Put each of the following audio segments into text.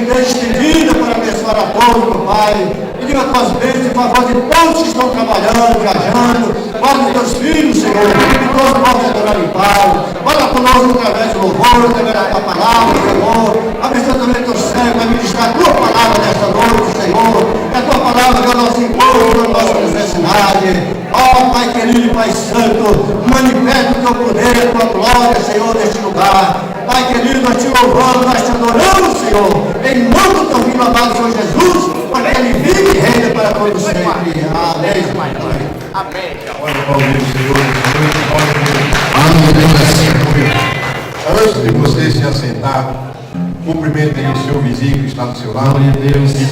igreja estendida para abençoar a todos, meu Pai. Pedindo as tuas bênçãos em favor de todos que estão trabalhando, viajando. Guarda os teus filhos, Senhor, que todos possam adorar em paz. Guarda conosco através do louvor, através da tua palavra, Senhor. Abençoa também teu servo a ministrar a tua palavra nesta noite, Senhor. Que a tua palavra é o nosso encontro, a nossa necessidade. Ó Pai querido e Pai santo, manifesta o teu poder, a tua glória, Senhor, neste lugar. Pai querido, nós te louvamos, nós te adoramos, Senhor. Em nome do teu filho amado, Senhor Jesus, porque ele vive e reina para todos sempre. Amém. Amém. Antes de você se assentar, cumprimente aí o seu vizinho que está do seu lado. E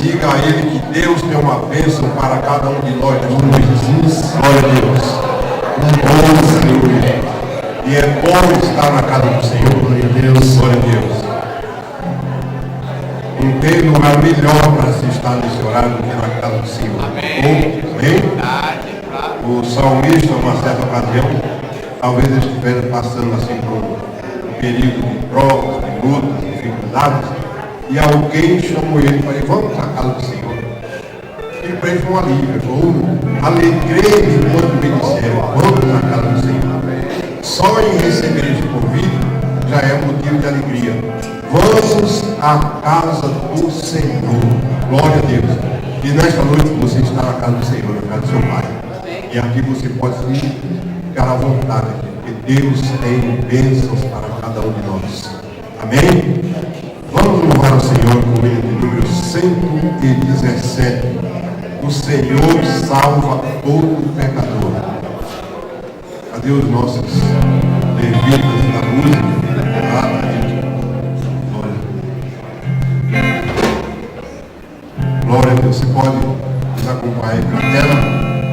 diga a ele que Deus tem uma bênção para cada um de nós. Jesus. Glória a Deus. Aleluia. E é bom estar na casa do Senhor. Glória a Deus. Glória a Deus. Não tem lugar melhor para se estar nesse horário do que na casa do Senhor. Amém. Amém. O salmista, uma certa ocasião, talvez ele estivesse passando assim por um período de provas, de lutas, de dificuldades, e alguém chamou ele para ir, vamos para a casa do Senhor. Ele para ele foi um alívio, alegrei-me quando me disseram, vamos para a casa do Senhor. Só em receber esse convite já é motivo de alegria. Vamos à casa do Senhor. Glória a Deus. E nesta noite você está na casa do Senhor, na casa do seu Pai. E aqui você pode ficar à vontade, porque Deus tem bênçãos para cada um de nós. Amém? Vamos louvar o Senhor com ele de número 117. O Senhor salva todo pecador. Cadê os nossos levitas da música? Glória a Deus. Você pode nos acompanhar pela tela.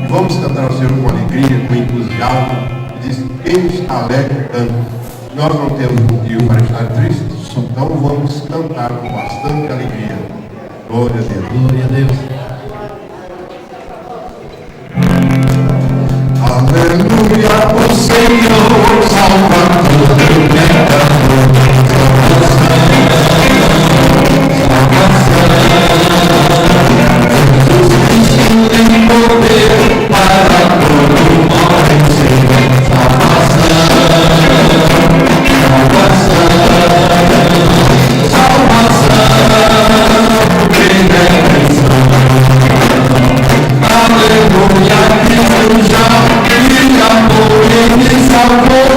E vamos cantar o Senhor com alegria, com entusiasmo. E diz: quem está alegre, canta. Nós não temos motivo para estar tristes, então vamos cantar com bastante alegria. Glória a Deus. Glória a Deus. Aleluia, o Senhor salva todo pecador. Jesus tem poder para todo mal vencer. Salvação, redenção. Aleluia, Cristo já me amou e me salvou.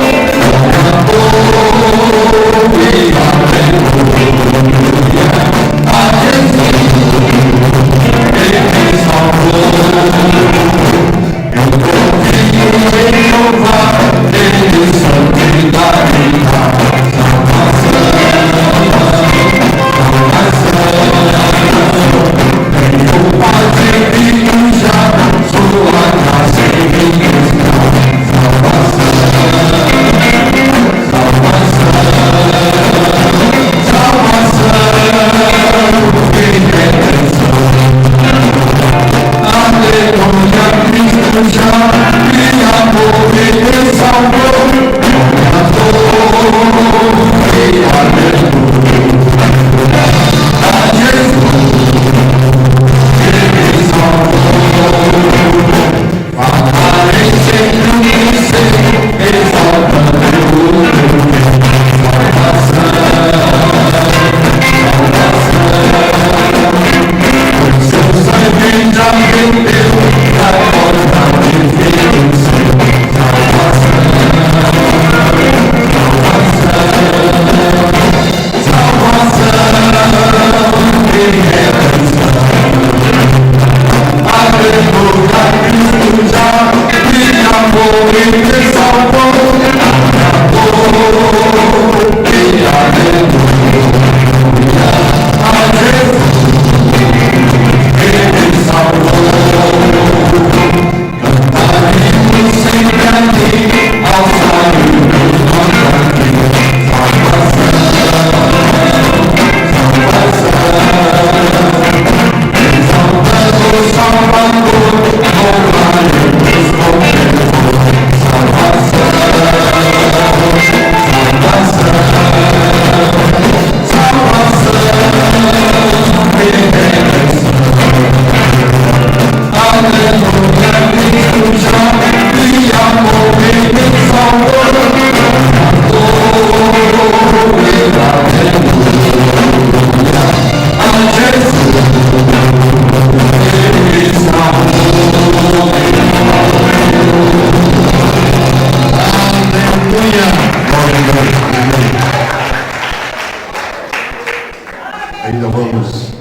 Ainda vamos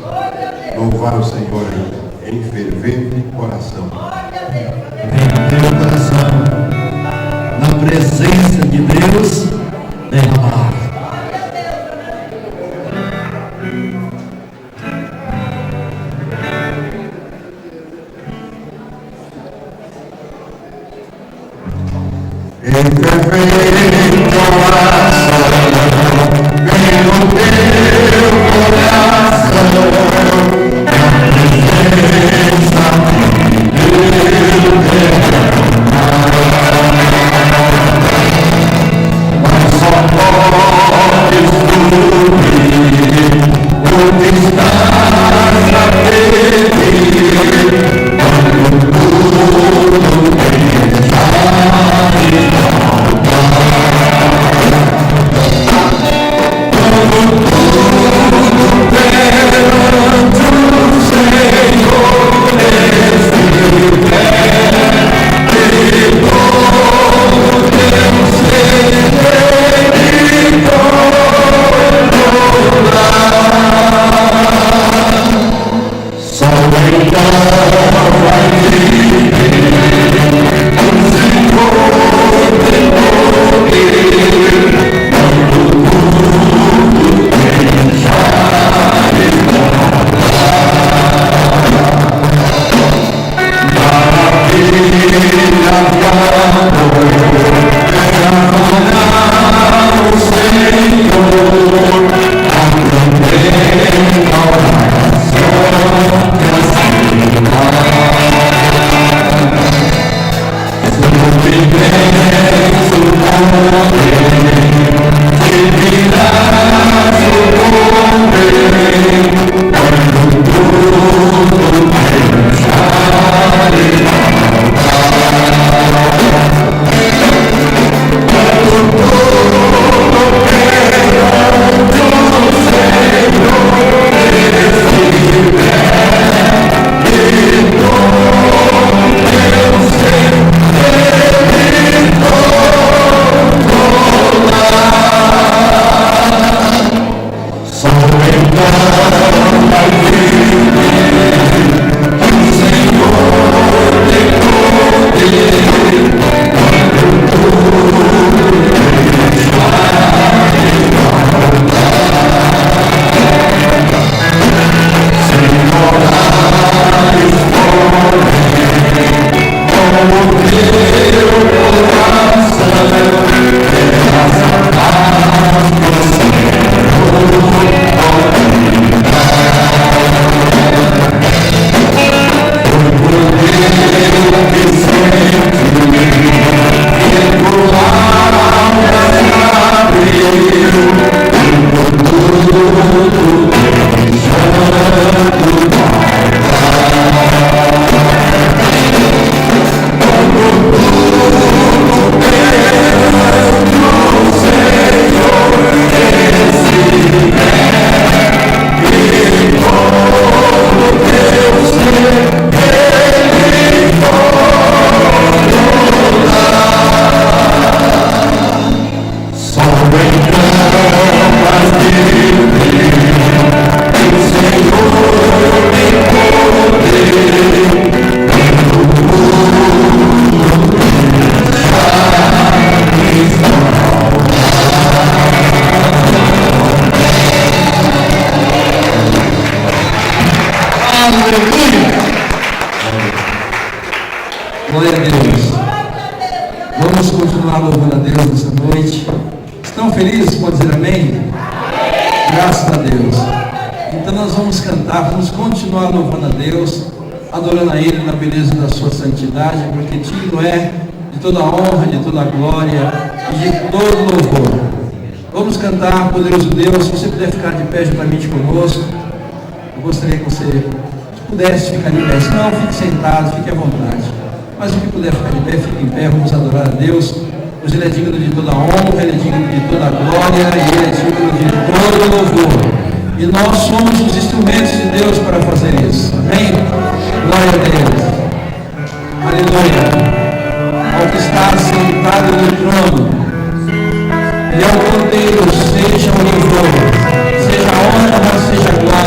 louvar o Senhor em fervente coração. Vem no teu coração, na presença de Deus, derramar. Em fervente coração, vem no teu coração, na presença de Deus derramar. Mas só podes subir o que estás a pedir, quando tudo deixar de Glória a Deus. Vamos continuar louvando a Deus nessa noite. Estão felizes? Pode dizer amém? Graças a Deus. Então nós vamos cantar, vamos continuar louvando a Deus, adorando a Ele na beleza da sua santidade, porque digno é de toda a honra, de toda a glória e de todo louvor. Vamos cantar, poderoso Deus. Se você puder ficar de pé juntamente conosco, eu gostaria que você pudesse ficar de pé. Se não, fique sentado, fique à vontade. Mas o que puder ficar de pé, fique em pé. Vamos adorar a Deus, pois Ele é digno de toda a honra, Ele é digno de toda a glória e Ele é digno de todo o louvor. E nós somos os instrumentos de Deus para fazer isso. Amém? Glória a Deus. Aleluia. Ao que está sentado no trono e ao Cordeiro seja o louvor, seja a honra, seja a glória.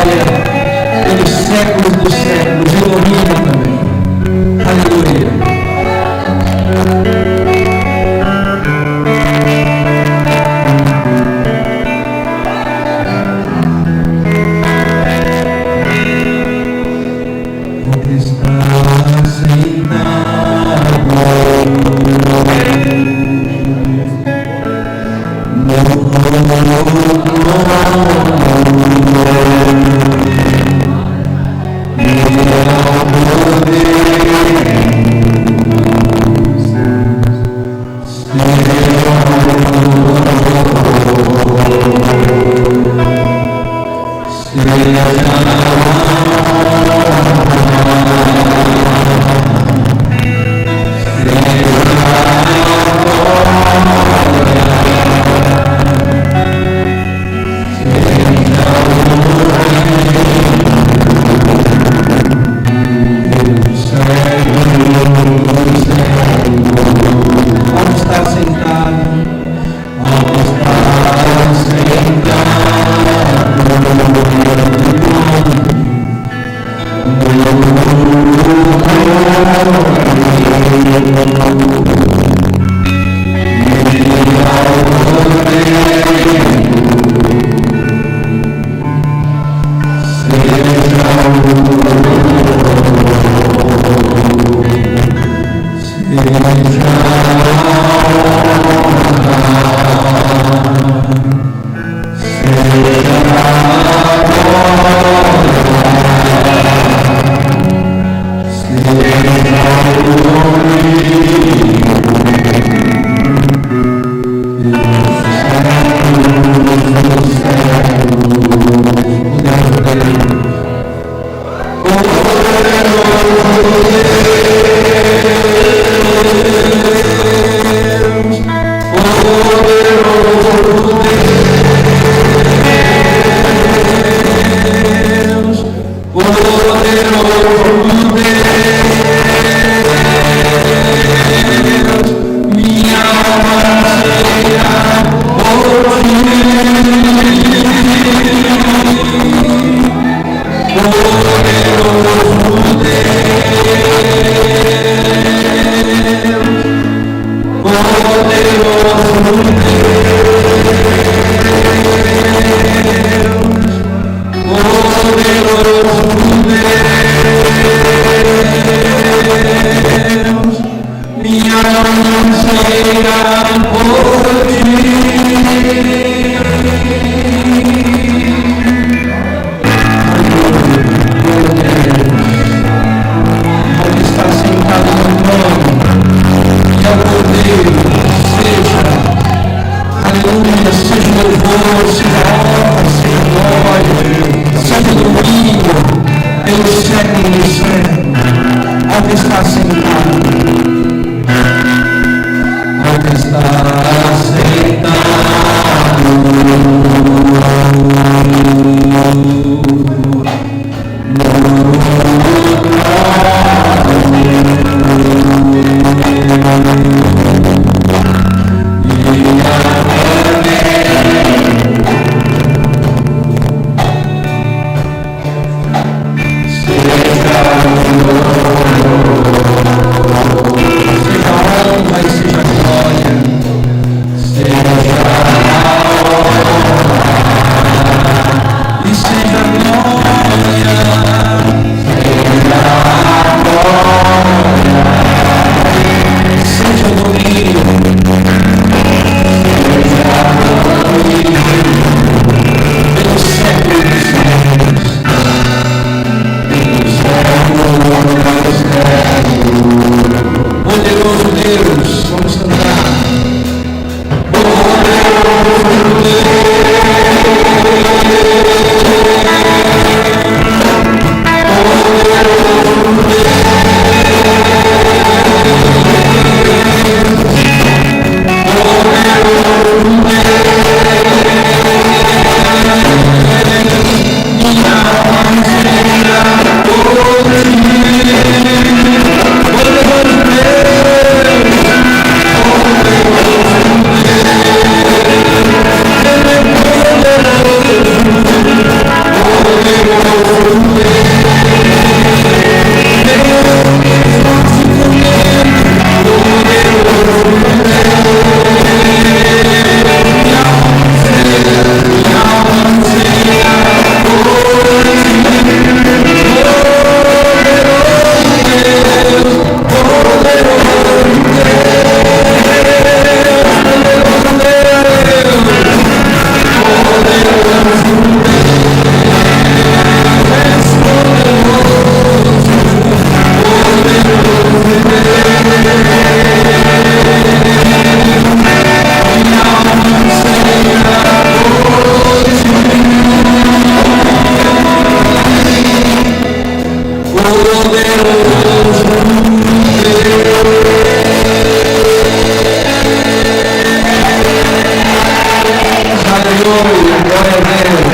Aleluia, glória a Deus.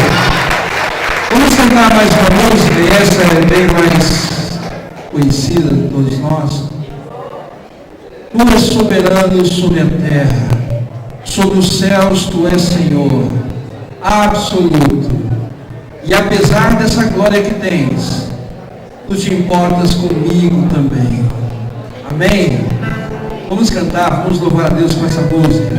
Vamos cantar mais uma música, e essa é bem mais conhecida de todos nós. Tu és soberano sobre a terra, sobre os céus tu és Senhor, absoluto. E apesar dessa glória que tens, tu te importas comigo também. Amém? Vamos cantar, vamos louvar a Deus com essa música.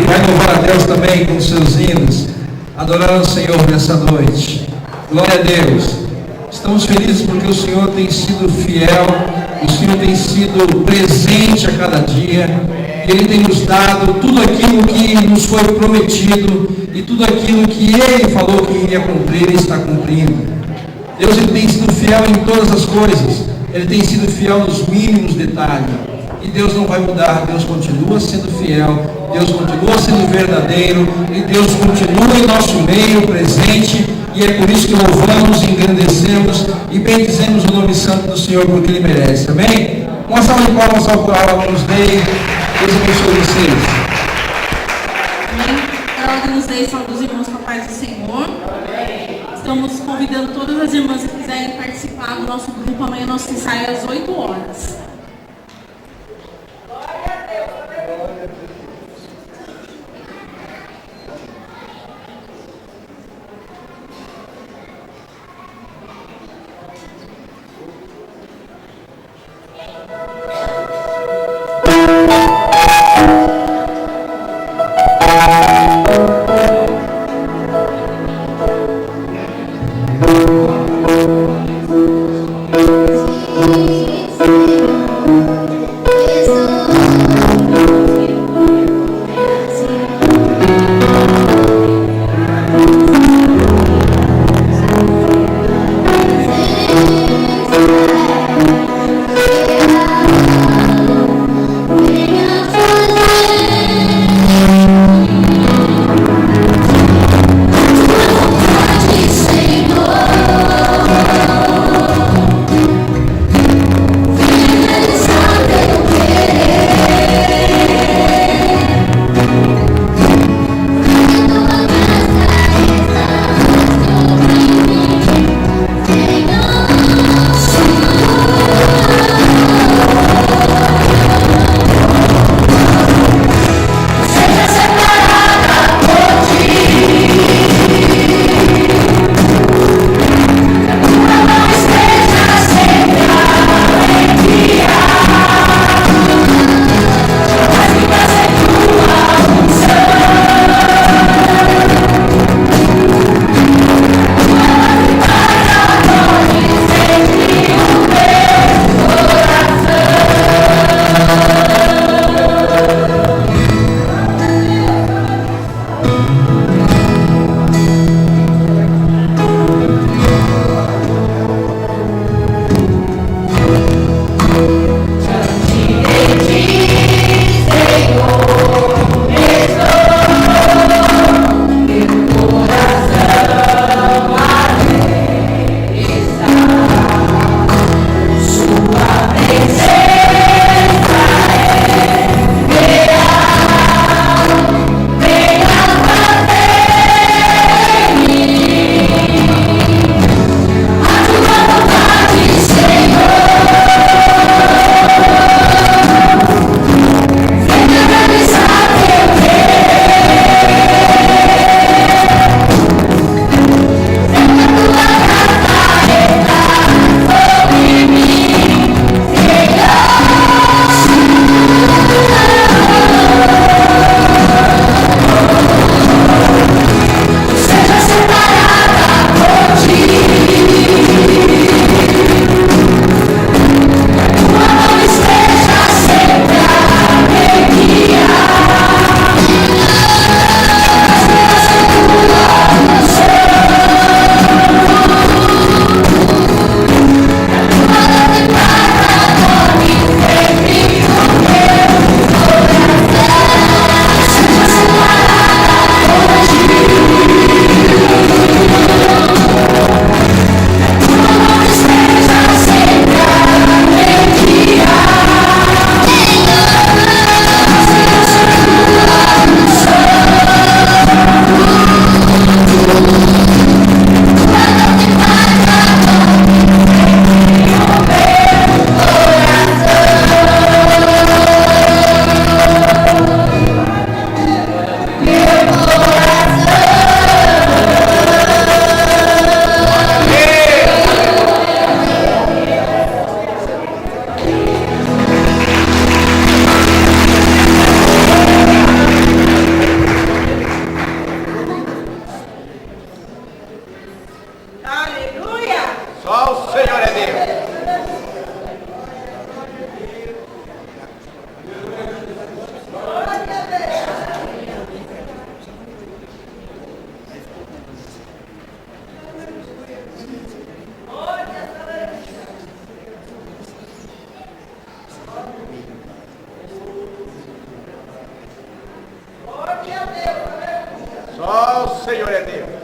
Vai louvar a Deus também com seus hinos, adorando o Senhor nessa noite. Glória a Deus. Estamos felizes porque o Senhor tem sido fiel, o Senhor tem sido presente a cada dia, Ele tem nos dado tudo aquilo que nos foi prometido e tudo aquilo que Ele falou que iria cumprir, Ele está cumprindo. Deus, Ele tem sido fiel em todas as coisas, Ele tem sido fiel nos mínimos detalhes. E Deus não vai mudar, Deus continua sendo fiel, Deus continua sendo verdadeiro, e Deus continua em nosso meio, presente, e é por isso que louvamos, engrandecemos e bendizemos o nome santo do Senhor, porque Ele merece, amém? Uma salva de palmas ao qual nos dei, Deus abençoe vocês. Amém? A ordem nos dei são dos irmãos com a paz do Senhor. Estamos convidando todas as irmãs que quiserem participar do nosso grupo, amanhã nosso ensaio às 8 horas. Sim. Só o Senhor é Deus.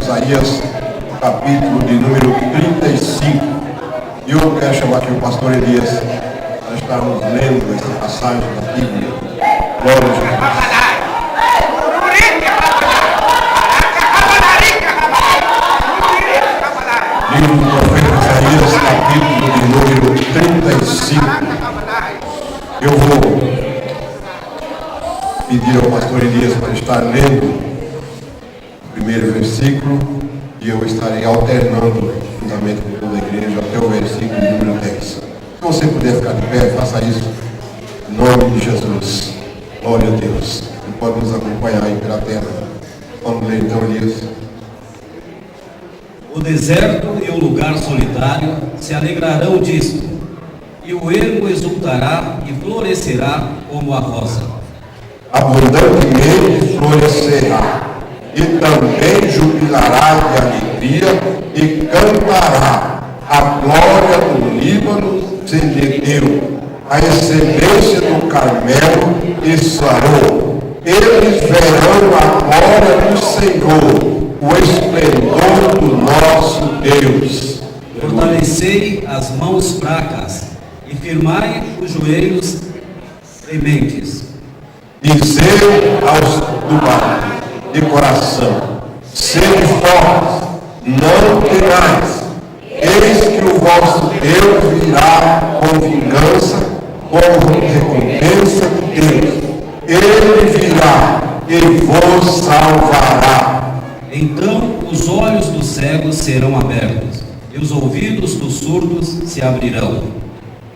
Isaías, capítulo de número 35. E eu quero chamar aqui o pastor Elias para estarmos lendo essa passagem da Bíblia. Glória a Jesus. Livro do profeta Isaías, capítulo de número 35. Eu vou pedir ao pastor Elias para estar lendo o primeiro versículo e eu estarei alternando juntamente com toda a igreja até o versículo de número 10. Se você puder ficar de pé, faça isso Em nome de Jesus. Glória a Deus. Você pode nos acompanhar aí pela tela. Vamos ler então, Elias. O deserto e o lugar solitário se alegrarão disto, e o ermo exultará e florescerá como a rosa. Abundantemente florescerá, e também jubilará de alegria e cantará. A glória do Líbano se lhe deu, a excelência do Carmelo e Sarou. Eles verão a glória do Senhor, o esplendor do nosso Deus. Fortalecei as mãos fracas e firmai os joelhos trementes. Dizei aos do vale de coração: sede fortes, não temais. Eis que o vosso Deus virá com vingança, com recompensa de Deus. Ele virá e vos salvará. Então os olhos dos cegos serão abertos, e os ouvidos dos surdos se abrirão.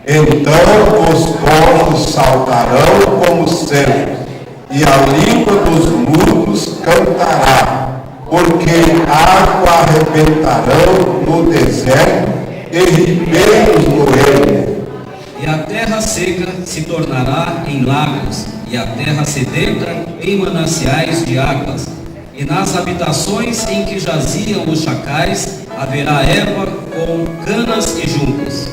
Então os corvos saltarão como servos, e a língua dos mudos cantará, porque água arrebentarão no deserto e ribeiros no ermo. E a terra seca se tornará em lagos, e a terra sedenta em mananciais de águas. E nas habitações em que jaziam os chacais haverá erva com canas e juncos.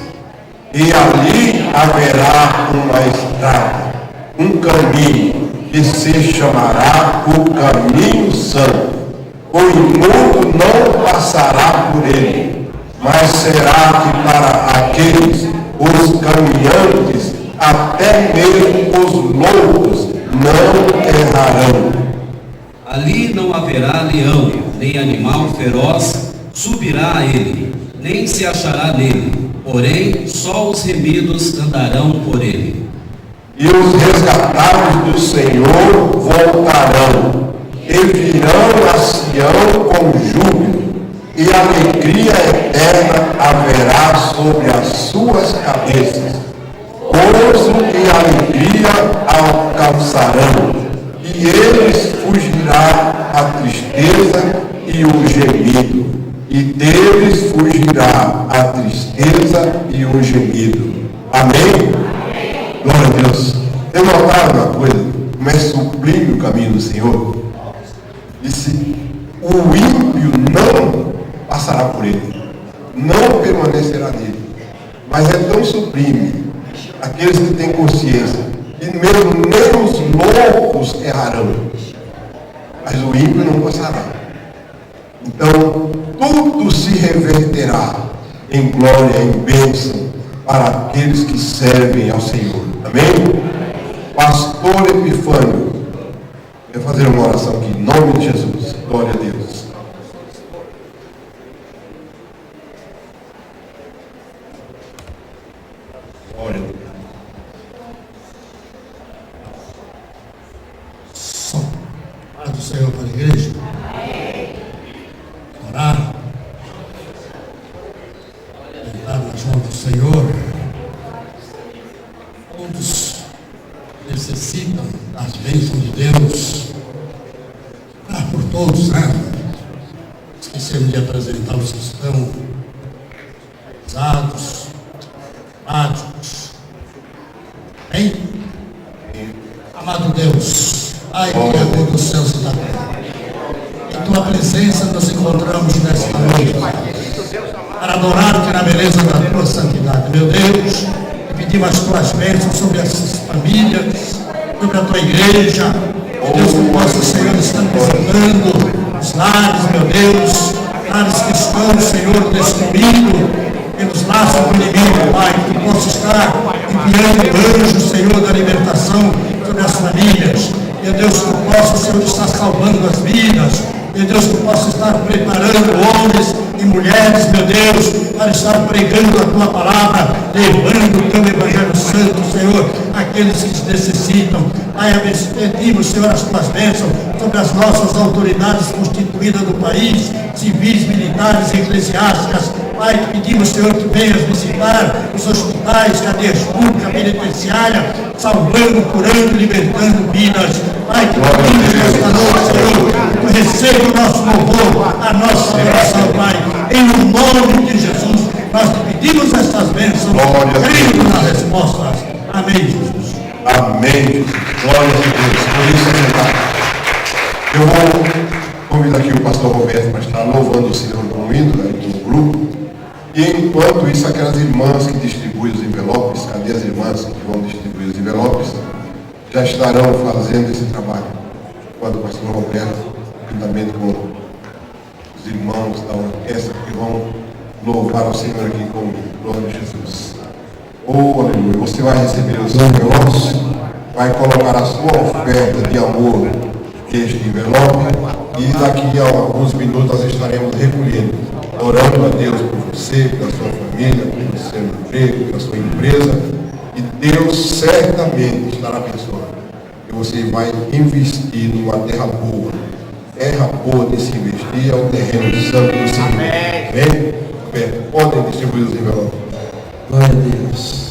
E ali haverá uma estrada, um caminho, que se chamará o caminho santo. O imundo não passará por ele, mas será que para aqueles, os caminhantes, até mesmo os loucos, não errarão. Ali não haverá leão, nem animal feroz subirá a ele, nem se achará nele, porém só os remidos andarão por ele. E os resgatados do Senhor voltarão, e virão a Sião com júbilo, e alegria eterna haverá sobre as suas cabeças. Gozo e alegria alcançarão, e eles fugirá a tristeza e o gemido, e deles fugirá a tristeza e o gemido. Amém? Glória a Deus. Eu notava uma coisa, como é sublime o caminho do Senhor. Disse: o ímpio não passará por ele, não permanecerá nele. Mas é tão sublime, aqueles que têm consciência, e mesmo nem os loucos errarão, mas o ímpio não passará. Então, tudo se reverterá em glória, em bênção, para aqueles que servem ao Senhor. Amém? Pastor Epifânio, eu vou fazer uma oração aqui, em nome de Jesus. Glória a Deus. Glória a Deus. Paz do Senhor para a igreja. Orar. Entrar nas mãos do Senhor. Todos necessitam das bênçãos de Deus. Orar por todos, né? Esquecemos de apresentar os que estão casados, mágicos. Hein? Amado Deus, Pai, Criador dos céus e da terra, em Tua presença nos encontramos nesta noite, para adorar-te na beleza da Tua santidade. Meu Deus, pedimos as Tuas bênçãos sobre as famílias, sobre a Tua igreja. Meu Deus, que possa, Senhor, estar visitando os lares, meu Deus, lares que estão, Senhor, destruídos pelos laços do inimigo, Pai, que possa estar enviando anjos, Senhor, da libertação sobre as famílias. Meu Deus, que possa, Senhor, estar salvando as vidas. Meu Deus, que possa estar preparando homens e mulheres, meu Deus, para estar pregando a Tua palavra, levando o Teu Evangelho Santo, Senhor, àqueles que necessitam. Pai, pedimos, Senhor, as Tuas bênçãos sobre as nossas autoridades constituídas do país, civis, militares e eclesiásticas. Pai, te pedimos, Senhor, que venhas visitar os hospitais, cadeias públicas, penitenciária, salvando, curando, libertando vidas. Pai, te pedimos nesta noite, Senhor, que tu receba o nosso louvor, a nossa oração, Pai. Em nome de Jesus, nós te pedimos estas bênçãos, crendo nas respostas. Amém, Jesus. Amém, Jesus. Glória a Deus. Por isso, sentar. Eu vou convidar aqui o pastor Roberto para estar louvando o Senhor com o hino do grupo. E enquanto isso, aquelas irmãs que distribuem os envelopes, cadê as irmãs que vão distribuir os envelopes, já estarão fazendo esse trabalho. Enquanto o pastor Roberto, juntamente com os irmãos da orquestra que vão louvar o Senhor aqui com o nome de Jesus. Oh, aleluia. Você vai receber os envelopes, vai colocar a sua oferta de amor neste envelope e daqui a alguns minutos nós estaremos recolhendo, orando a Deus por você, pela sua família, pelo seu emprego, pela sua empresa, e Deus certamente estará abençoando. E você vai investir numa terra boa. Terra boa de se investir é o terreno santo do Senhor. Amém? Podem distribuir os envelopes. Glória a Deus.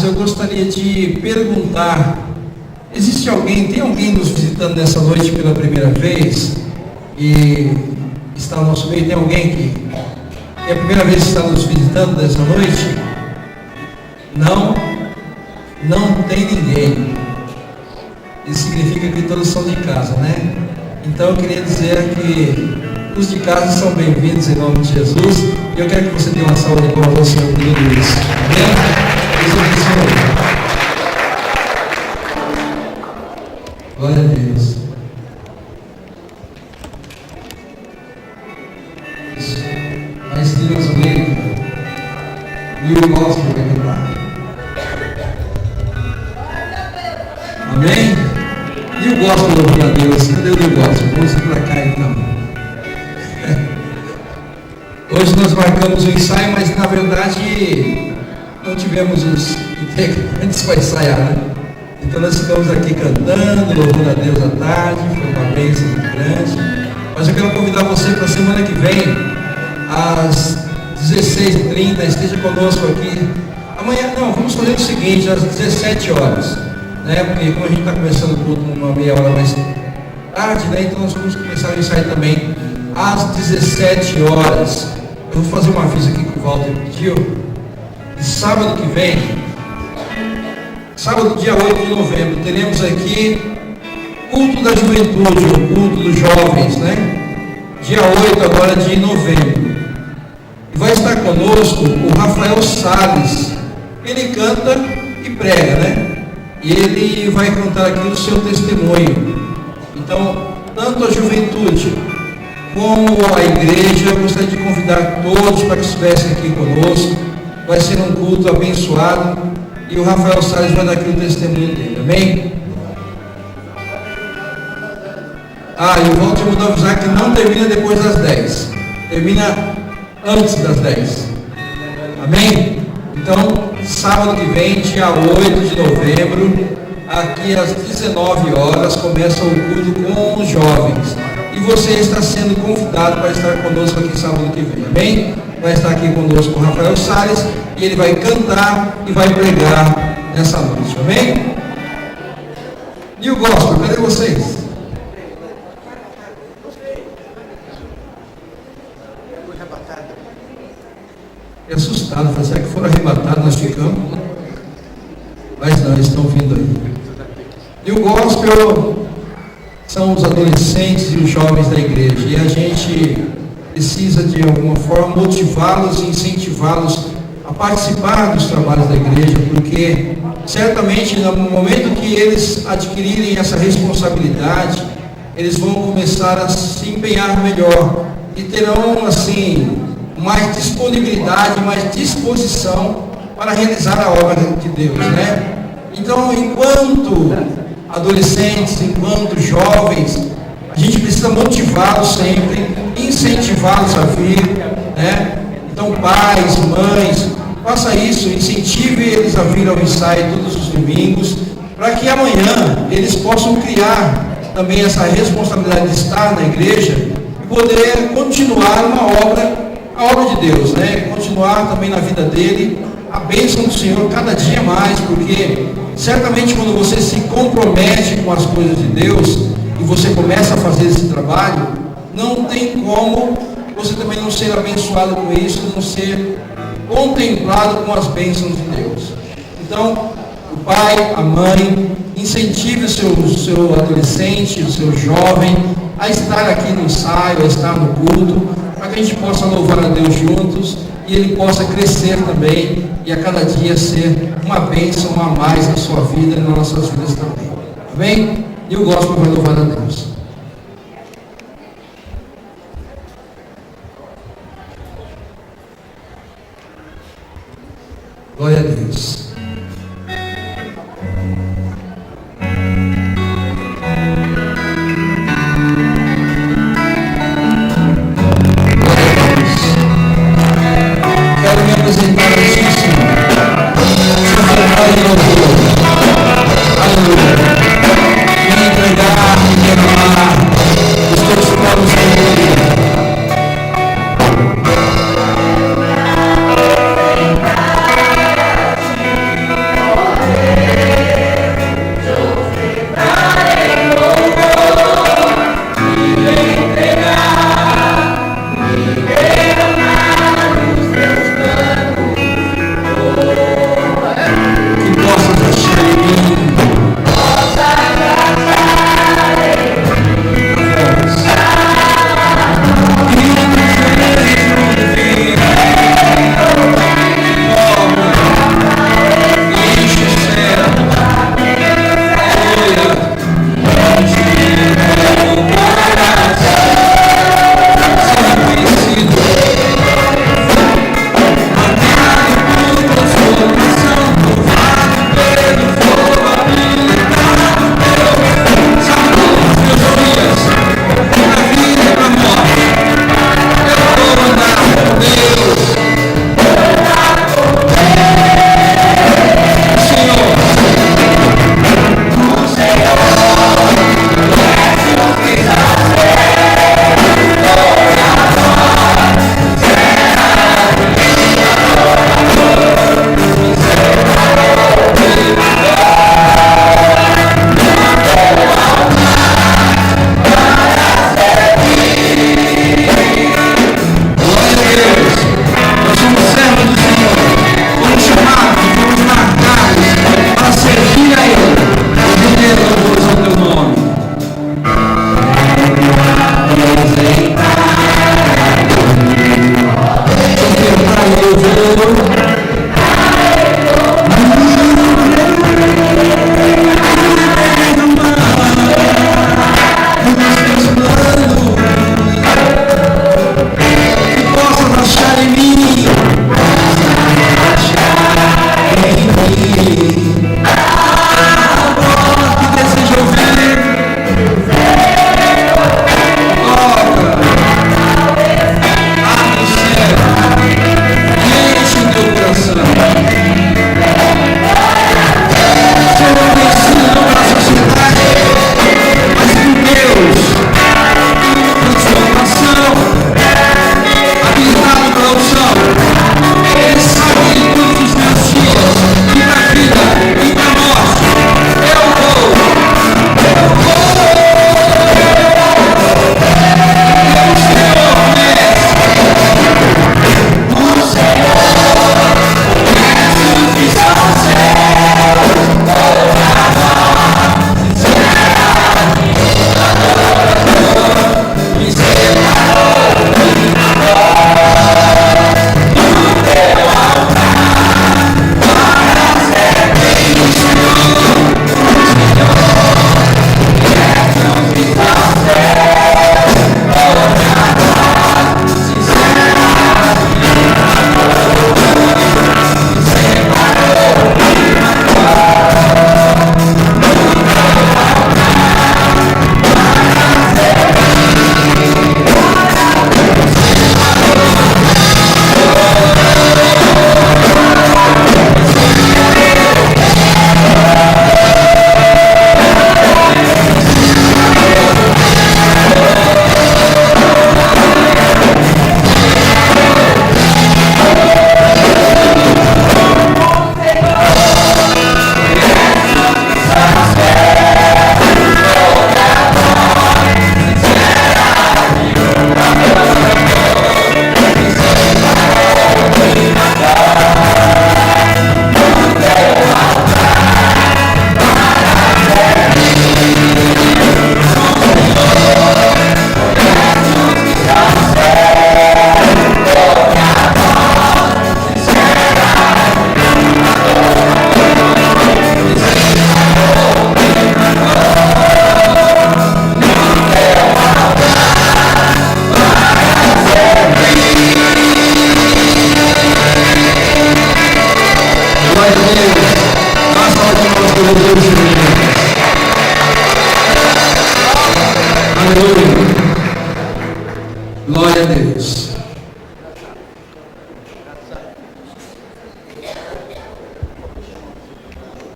Mas eu gostaria de perguntar, tem alguém nos visitando nessa noite pela primeira vez? E está no nosso meio? Tem alguém que é a primeira vez que está nos visitando nessa noite? Não tem ninguém. Isso significa que todos são de casa, né? Então eu queria dizer que os de casa são bem-vindos em nome de Jesus. E eu quero que você dê uma salva de palmas ao Senhor por tudo isso. Amém? Deus abençoe. Glória a Deus. Isso. Mas Deus veio. E o gospel vai cantar. Amém? E o gospel, louvor a Deus. Cadê o meu gospel? Vamos ir para cá então. Hoje nós marcamos o ensaio, mas na verdade não tivemos os integrantes para ensaiar, né? Então nós ficamos aqui cantando, louvando a Deus à tarde, foi uma bênção muito grande. Mas eu quero convidar você para a semana que vem, às 16h30, esteja conosco aqui. Amanhã, não, vamos fazer o seguinte, às 17 horas, né? Porque como a gente está começando o culto uma meia hora mais tarde, né? Então nós vamos começar o ensaio também às 17 horas. Eu vou fazer um aviso aqui que o Walter pediu. E sábado que vem, sábado dia 8 de novembro, teremos aqui culto da juventude, o culto dos jovens, né? Dia 8 agora de novembro. E vai estar conosco o Rafael Salles. Ele canta e prega, né? E ele vai contar aqui o seu testemunho. Então, tanto a juventude como a igreja, eu gostaria de convidar todos para que estivessem aqui conosco. Vai ser um culto abençoado e o Rafael Salles vai dar aqui o testemunho dele, amém? E o Walter mandou avisar que não termina depois das 10, termina antes das 10, amém? Então, sábado que vem, dia 8 de novembro, aqui às 19 horas, começa o culto com os jovens. E você está sendo convidado para estar conosco aqui sábado que vem, amém? Vai estar aqui conosco o Rafael Salles e ele vai cantar e vai pregar nessa noite, amém? E o gospel, cadê vocês? Fiquei assustado, falei, será que foram arrebatados, nós ficamos? Mas não, eles estão vindo aí. E o gospel são os adolescentes e os jovens da igreja, e a gente precisa de alguma forma motivá-los e incentivá-los a participar dos trabalhos da igreja, porque certamente no momento que eles adquirirem essa responsabilidade, eles vão começar a se empenhar melhor e terão assim mais disponibilidade, mais disposição para realizar a obra de Deus, né? Então, enquanto adolescentes, enquanto jovens, a gente precisa motivá-los sempre, incentivá-los a vir, né? Então, pais, mães, faça isso, incentive eles a vir ao ensaio todos os domingos, para que amanhã eles possam criar também essa responsabilidade de estar na igreja e poder continuar a obra de Deus, né? Continuar também na vida dele, a bênção do Senhor cada dia mais, porque certamente quando você se compromete com as coisas de Deus e você começa a fazer esse trabalho, não tem como você também não ser abençoado com isso, não ser contemplado com as bênçãos de Deus. Então, o pai, a mãe, incentive o seu adolescente, o seu jovem a estar aqui no ensaio, a estar no culto, para que a gente possa louvar a Deus juntos e ele possa crescer também e a cada dia ser uma bênção a mais na sua vida e nas nossas vidas também. Amém? E o gospel vai louvar a Deus. Glória a Deus. Quero me apresentar a Ti, Senhor. Aleluia. Aleluia. Me entregar, me derramar.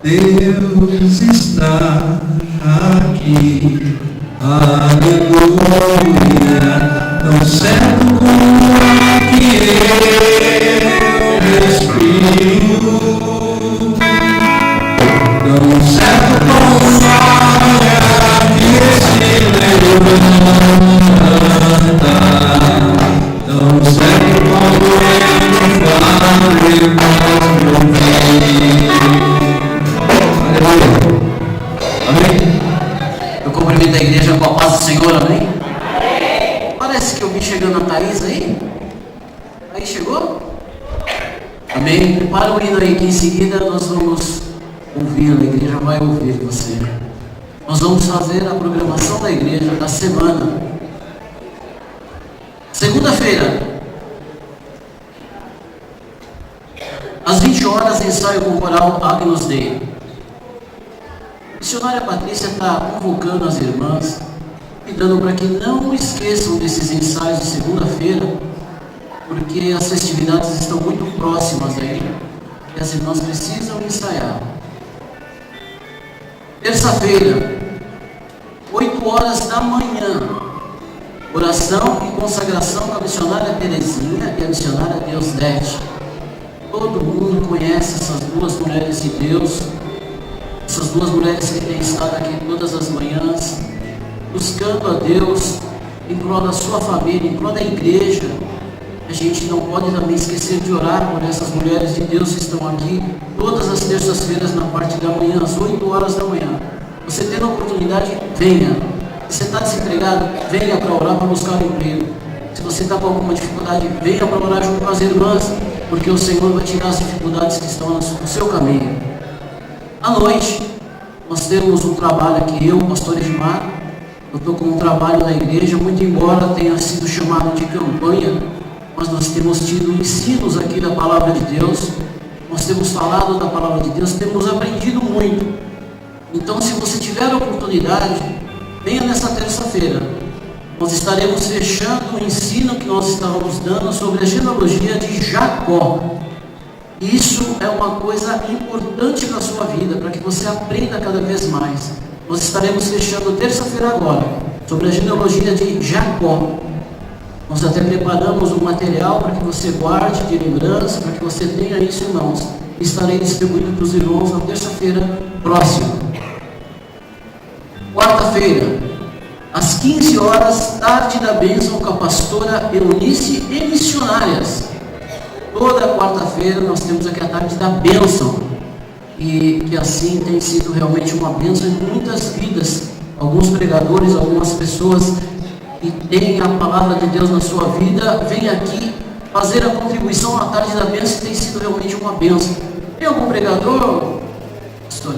Deus está aqui, aleluia, tão certo como que eu respiro, tão certo como que se levanta, tão certo como ele fala e nós ouvimos. Amém? Eu cumprimento a igreja com a paz do Senhor, amém? Parece que eu vi chegando a Thaís aí. Aí chegou? Amém? Prepara o hino aí que em seguida nós vamos ouvir, a igreja vai ouvir você. Nós vamos fazer a programação da igreja da semana. Segunda-feira, às 20 horas, ensaio com o coral Agnus Dei. A missionária Patrícia está convocando as irmãs, pedindo para que não esqueçam desses ensaios de segunda-feira, porque as festividades estão muito próximas aí e as irmãs precisam ensaiar. Terça-feira, 8 horas da manhã, oração e consagração com a missionária Terezinha e a missionária Deusdete. Todo mundo conhece essas duas mulheres de Deus, essas duas mulheres que têm estado aqui todas as manhãs, buscando a Deus em prol da sua família, em prol da igreja. A gente não pode também esquecer de orar por essas mulheres de Deus que estão aqui todas as terças-feiras na parte da manhã, às 8 horas da manhã. Você tendo a oportunidade, venha. Se você está desempregado, venha para orar, para buscar um emprego. Se você está com alguma dificuldade, venha para orar junto com as irmãs, porque o Senhor vai tirar as dificuldades que estão no seu caminho. À noite, nós temos um trabalho aqui, eu, pastor Edmar, eu estou com um trabalho na igreja, muito embora tenha sido chamado de campanha, mas nós temos tido ensinos aqui da palavra de Deus, nós temos falado da palavra de Deus, temos aprendido muito. Então, se você tiver a oportunidade, venha nessa terça-feira. Nós estaremos fechando o ensino que nós estávamos dando sobre a genealogia de Jacó. Isso é uma coisa importante na sua vida, para que você aprenda cada vez mais. Nós estaremos fechando terça-feira agora, sobre a genealogia de Jacó. Nós até preparamos um material para que você guarde de lembrança, para que você tenha isso em mãos. Estarei distribuindo para os irmãos na terça-feira próxima. Quarta-feira, às 15 horas, tarde da bênção com a pastora Eunice e missionárias. Toda quarta-feira nós temos aqui a tarde da bênção. E que assim tem sido realmente uma bênção em muitas vidas. Alguns pregadores, algumas pessoas que têm a palavra de Deus na sua vida, vêm aqui fazer a contribuição à tarde da bênção, e tem sido realmente uma bênção. Tem algum pregador, pastor?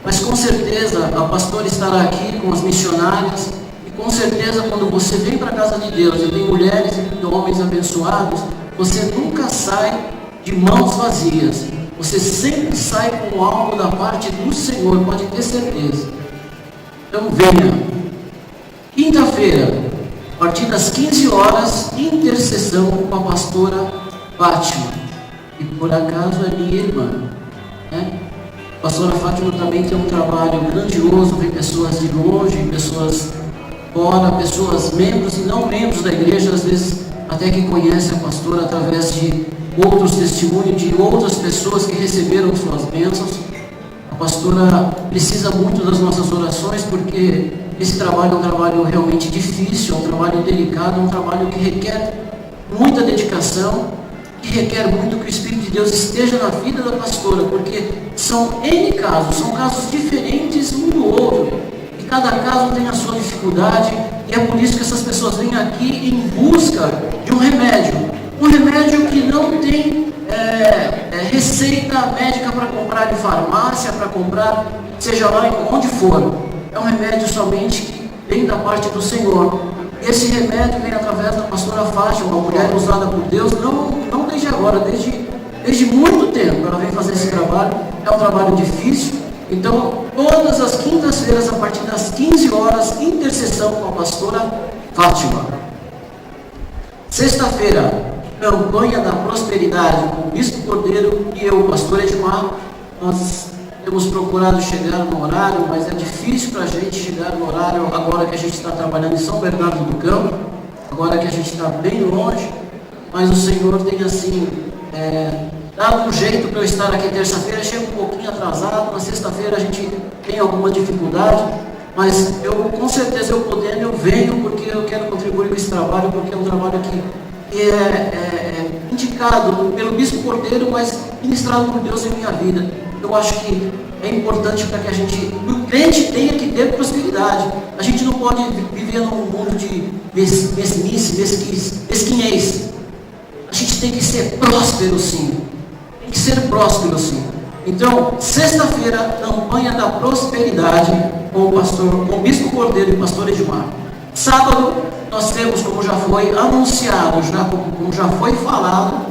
Mas com certeza a pastora estará aqui com as missionárias, e com certeza quando você vem para a casa de Deus e tem mulheres e homens abençoados, você nunca sai de mãos vazias, você sempre sai com algo da parte do Senhor, pode ter certeza. Então venha. Quinta-feira, a partir das 15 horas, intercessão com a pastora Fátima, e por acaso é minha irmã, né? A pastora Fátima também tem um trabalho grandioso, vem pessoas de longe, pessoas fora, pessoas membros e não membros da igreja, às vezes até que conhecem a pastora através de outros testemunhos de outras pessoas que receberam suas bênçãos. A pastora precisa muito das nossas orações, porque esse trabalho é um trabalho realmente difícil, é um trabalho delicado, é um trabalho que requer muita dedicação, que requer muito que o Espírito de Deus esteja na vida da pastora, porque são N casos, são casos diferentes um do outro, e cada caso tem a sua dificuldade, e é por isso que essas pessoas vêm aqui em busca de um remédio que não tem receita médica para comprar em farmácia, para comprar, seja lá onde for. É um remédio somente que vem da parte do Senhor. Esse remédio vem através da pastora Fátima, uma mulher usada por Deus, não desde agora, desde muito tempo ela vem fazer esse trabalho. É um trabalho difícil. Então, todas as quintas-feiras, a partir das 15 horas, intercessão com a pastora Fátima. Sexta-feira, campanha da prosperidade com o Bispo Cordeiro e eu, o pastor Edmar. Nós temos procurado chegar no horário, mas é difícil para a gente chegar no horário agora que a gente está trabalhando em São Bernardo do Campo, agora que a gente está bem longe, mas o Senhor tem assim dado um jeito para eu estar aqui terça-feira. Chego um pouquinho atrasado, na sexta-feira a gente tem alguma dificuldade, mas eu com certeza eu podendo, eu venho, porque eu quero contribuir com esse trabalho, porque é um trabalho que é indicado pelo Bispo Cordeiro, mas ministrado por Deus em minha vida. Eu acho que é importante para que o crente tenha que ter prosperidade. A gente não pode viver num mundo de mesmice, mesquinhez. A gente tem que ser próspero, sim. Tem que ser próspero, sim. Então, sexta-feira, campanha da prosperidade com o Bispo Cordeiro e o pastor Edmar. Sábado, nós temos, como já foi anunciado, como já foi falado,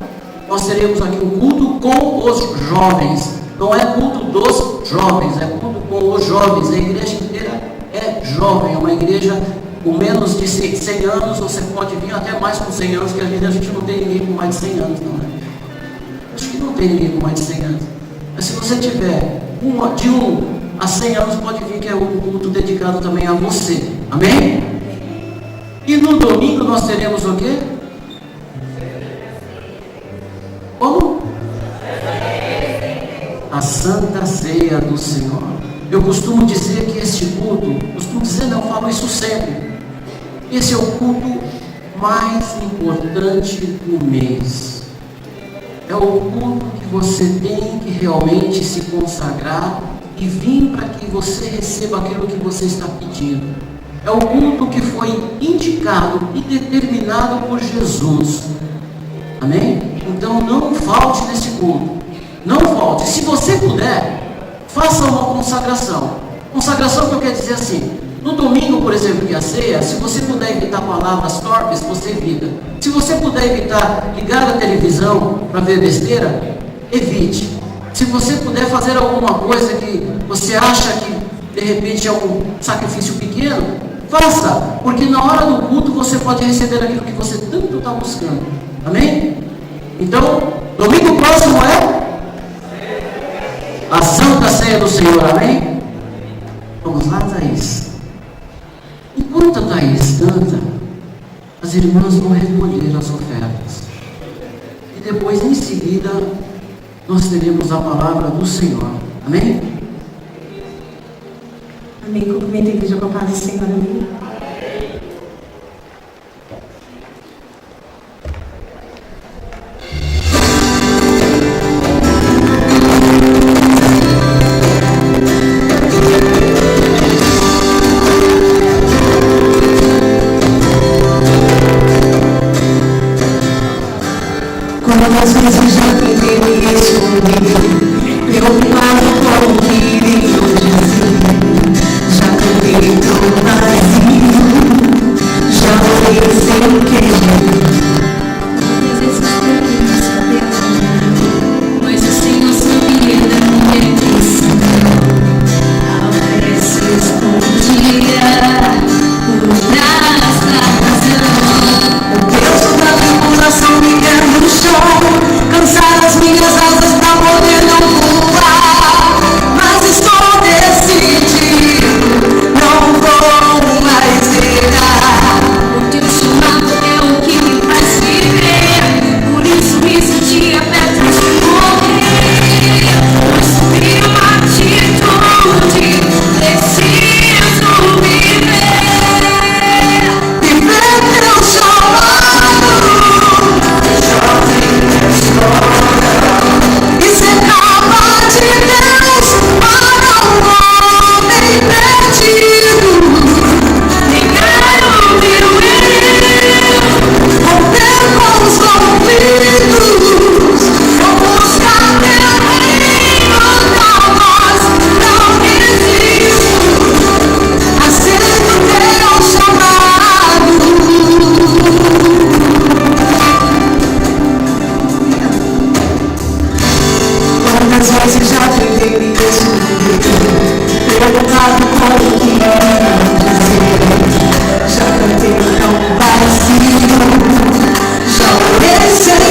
nós teremos aqui um culto com os jovens. Não é culto dos jovens, é culto com os jovens. A igreja inteira é jovem, é uma igreja com menos de 100 anos, você pode vir até mais com 100 anos, porque a gente não tem ninguém com mais de 100 anos, não é? Acho que não tem ninguém com mais de 100 anos. Mas se você tiver de 1 a 100 anos, pode vir, que é um culto dedicado também a você. Amém? E no domingo nós teremos o quê? Como? A Santa Ceia do Senhor. Eu costumo dizer que este culto, eu falo isso sempre, esse é o culto mais importante do mês. É o culto que você tem que realmente se consagrar e vir para que você receba aquilo que você está pedindo. É o culto que foi indicado e determinado por Jesus. Amém? Então não falte nesse culto. Não falte. Se você puder, faça uma consagração. Consagração que eu quero dizer assim: no domingo, por exemplo, que é a ceia, se você puder evitar palavras torpes, você evita. Se você puder evitar ligar a televisão para ver besteira, evite. Se você puder fazer alguma coisa que você acha que de repente é um sacrifício pequeno, faça, porque na hora do culto você pode receber aquilo que você tanto está buscando. Amém? Então, domingo próximo é a Santa Ceia do Senhor. Amém? Vamos lá, Thaís. Enquanto a Thaís canta, as irmãs vão recolher as ofertas. E depois, em seguida, nós teremos a palavra do Senhor. Amém? Amém. Cumprimento a igreja com a paz do Senhor. Amém. Quantas vezes já tentei me esconder, preocupado com o que iriam dizer. Já tentei tão vazio, já orei sem querer. Muitas vezes tentei saber, mas o Senhor sabia da minha intenção. A prece escondida por trás da razão. O peso da tribulação me quer no chão, cansar as minhas asas pra poder não voar. Mas estou decidido, não vou mais errar. O teu chamado é o que me faz viver, por isso me sentia perto de morrer. Mas subi uma atitude, preciso viver. Viver teu chamado, e ser capaz de Deus para um homem perdido. Negar o meu eu, Romper com os conflitos, vou buscar teu reino, tua voz, não resisto. Aceito teu chamado. Quantas vezes já tentei me esconder, preocupado com o que iriam dizer. Já cantei tão vazio, já orei sem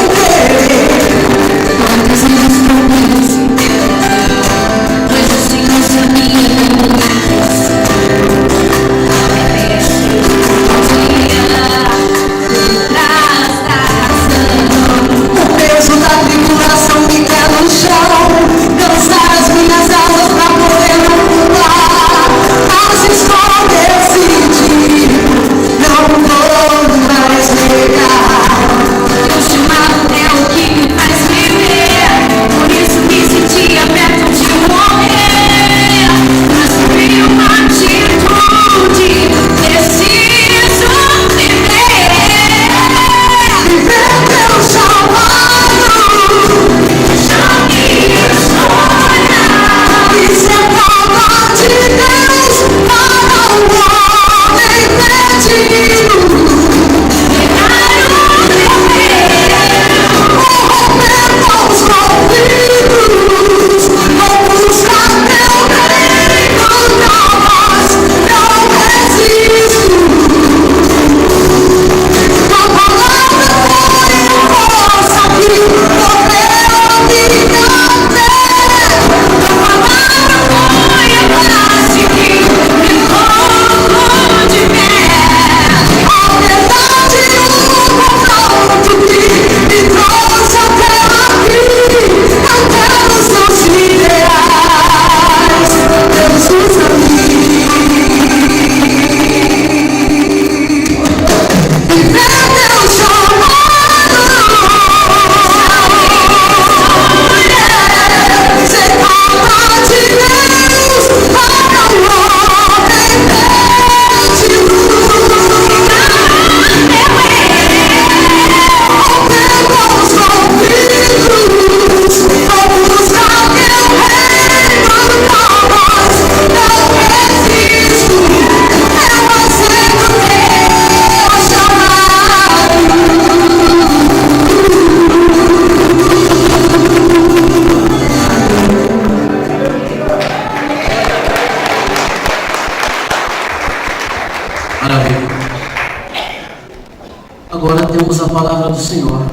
palavra do Senhor,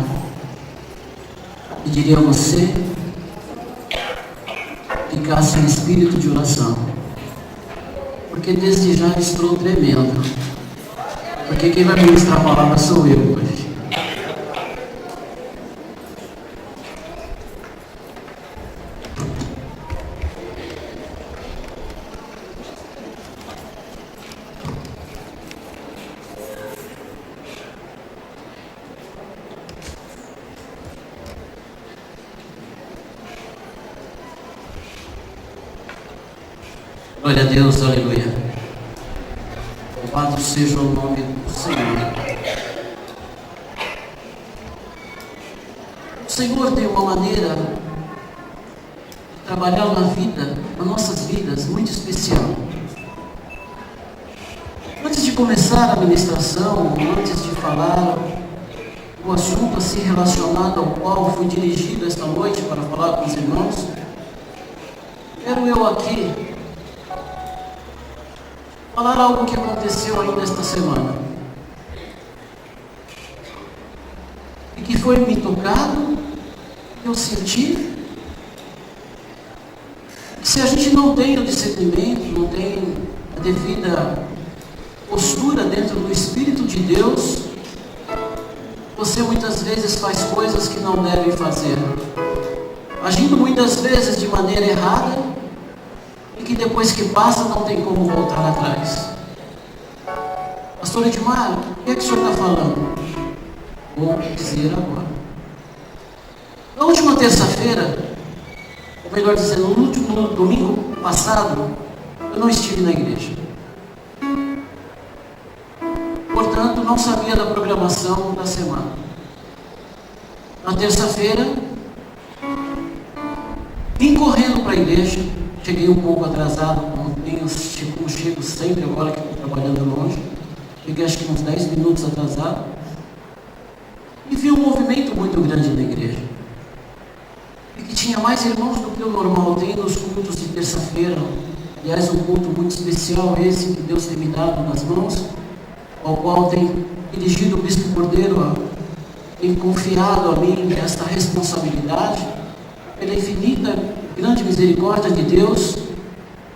pediria a você ficasse em espírito de oração, porque desde já estou tremendo, porque quem vai ministrar a palavra sou eu hoje. Glória a Deus, aleluia. Louvado seja o nome do Senhor. O Senhor tem uma maneira de trabalhar na vida, nas nossas vidas, muito especial. Antes de começar a ministração, antes de falar o assunto assim relacionado ao qual fui dirigido esta noite para falar com os irmãos, quero eu aqui falar algo que aconteceu ainda esta semana e que foi me tocado, que eu senti. E se a gente não tem o discernimento, não tem a devida postura dentro do Espírito de Deus, você muitas vezes faz coisas que não deve fazer, agindo muitas vezes de maneira errada, e que depois que passa não tem como voltar atrás. Pastor Edmar, o que é que o senhor está falando? Vou dizer agora. Na última terça-feira, ou melhor dizendo, no último domingo passado, eu não estive na igreja. Portanto, não sabia da programação da semana. Na terça-feira, vim correndo para a igreja. Cheguei um pouco atrasado, como chego sempre agora que estou trabalhando longe. Cheguei acho que uns 10 minutos atrasado. E vi um movimento muito grande na igreja. E que tinha mais irmãos do que o normal tem nos cultos de terça-feira. Aliás, um culto muito especial esse que Deus tem me dado nas mãos, ao qual tem dirigido o Bispo Cordeiro, tem confiado a mim esta responsabilidade, pela infinita grande misericórdia de Deus,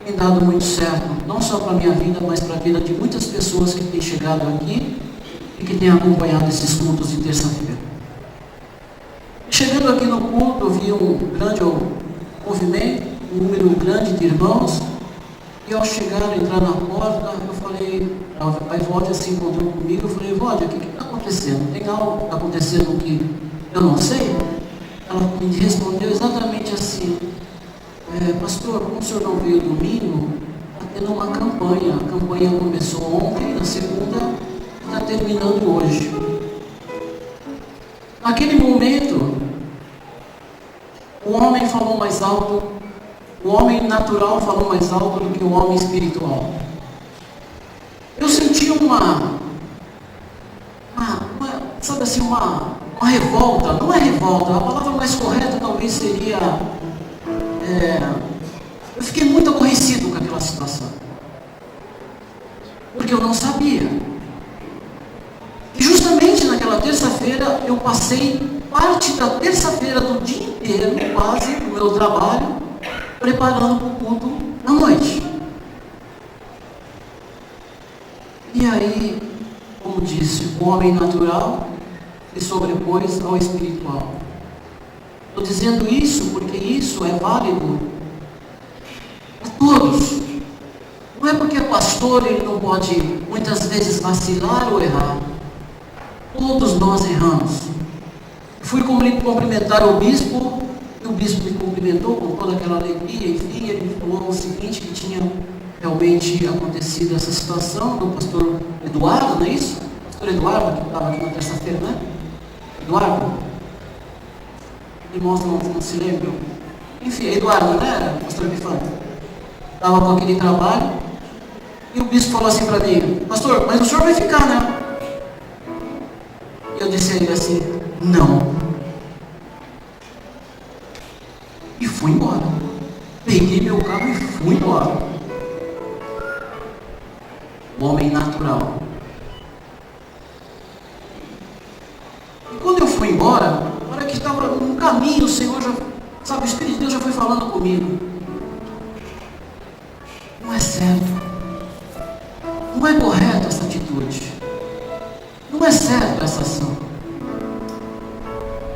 tem dado muito certo, não só para a minha vida, mas para a vida de muitas pessoas que têm chegado aqui e que têm acompanhado esses cultos de terça-feira. Chegando aqui no culto, eu vi um grande movimento, um número grande de irmãos, e ao chegar, entrar na porta, eu falei, a Evódia se encontrou comigo, eu falei, Evódia, o que está acontecendo? Tem algo acontecendo que eu não sei? Ela me respondeu exatamente assim, pastor, como o senhor não veio domingo, está tendo uma campanha. A campanha começou ontem, na segunda, e está terminando hoje. Naquele momento, o homem falou mais alto, o homem natural falou mais alto do que o homem espiritual. Eu senti uma revolta, não é revolta, a palavra mais correta talvez seria, eu fiquei muito aborrecido com aquela situação, porque eu não sabia. E justamente naquela terça-feira, eu passei parte da terça-feira do dia inteiro, quase, do meu trabalho, preparando para o culto à noite. E aí, como disse, o homem natural se sobrepôs ao espiritual. Estou dizendo isso porque isso é válido a todos. Não é porque é pastor, ele não pode muitas vezes vacilar ou errar. Todos nós erramos. Fui cumprimentar o bispo, e o bispo me cumprimentou com toda aquela alegria, enfim, ele me falou o seguinte, que tinha realmente acontecido essa situação do pastor Eduardo, não é isso? Pastor Eduardo, que estava aqui na terça-feira, não é? Eduardo? Irmãos não se lembram? Enfim, Eduardo, não era? Pastor Bifante? Estava com aquele trabalho, e o bispo falou assim para mim, pastor, mas o senhor vai ficar, né? E eu disse a ele assim, não. E fui embora. Peguei meu carro e fui embora. O homem natural. embora, na hora que estava no caminho, o Senhor já, sabe, o Espírito de Deus já foi falando comigo. Não é certo. Não é correto essa atitude. Não é certo essa ação.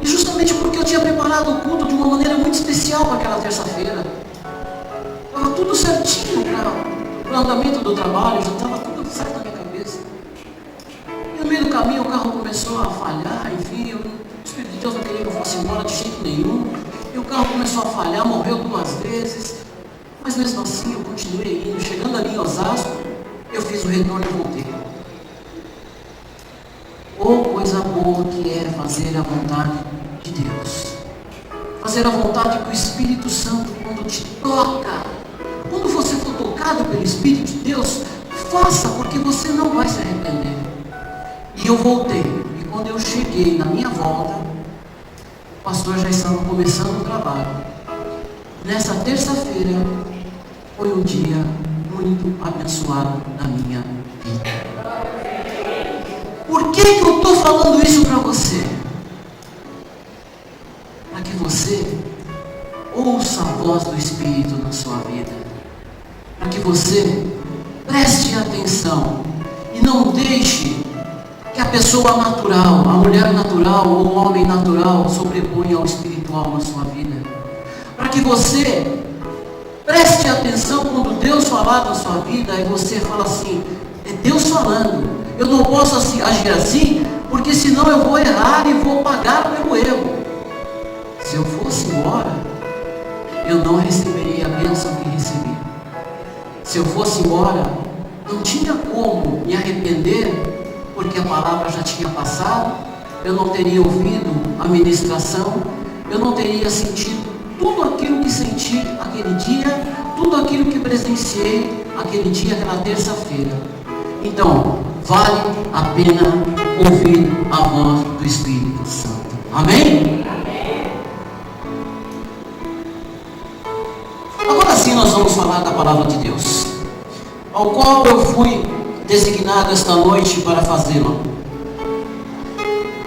E justamente porque eu tinha preparado o culto de uma maneira muito especial para aquela terça-feira. Estava tudo certinho para o andamento do trabalho, já estava tudo certo na minha cabeça. E no meio do caminho o carro começou a falhar, enfim, o Espírito de Deus não queria que eu fosse embora de jeito nenhum. E o carro começou a falhar, morreu 2 vezes. Mas mesmo assim eu continuei indo. Chegando ali em Osasco, eu fiz o retorno e voltei. Oh, coisa boa que é fazer a vontade de Deus. Fazer a vontade que o Espírito Santo, quando te toca, quando você for tocado pelo Espírito de Deus, faça, porque você não vai se arrepender. E eu voltei. E quando eu cheguei na minha volta, o pastor já estava começando o trabalho. Nessa terça-feira, foi um dia muito abençoado na minha vida. Por que eu estou falando isso para você? Para que você ouça a voz do Espírito na sua vida. Para que você preste atenção e não deixe que a pessoa natural, a mulher natural ou o homem natural sobreponha ao espiritual na sua vida. Para que você preste atenção quando Deus falar na sua vida e você fala assim, é Deus falando. Eu não posso agir assim, porque senão eu vou errar e vou pagar pelo erro. Se eu fosse embora, eu não receberia a bênção que recebi. Se eu fosse embora, não tinha como me arrepender, porque a palavra já tinha passado, eu não teria ouvido a ministração, eu não teria sentido tudo aquilo que senti aquele dia, tudo aquilo que presenciei aquele dia, aquela terça-feira. Então, vale a pena ouvir a voz do Espírito Santo. Amém? Agora sim nós vamos falar da palavra de Deus, ao qual eu fui designado esta noite para fazê-lo.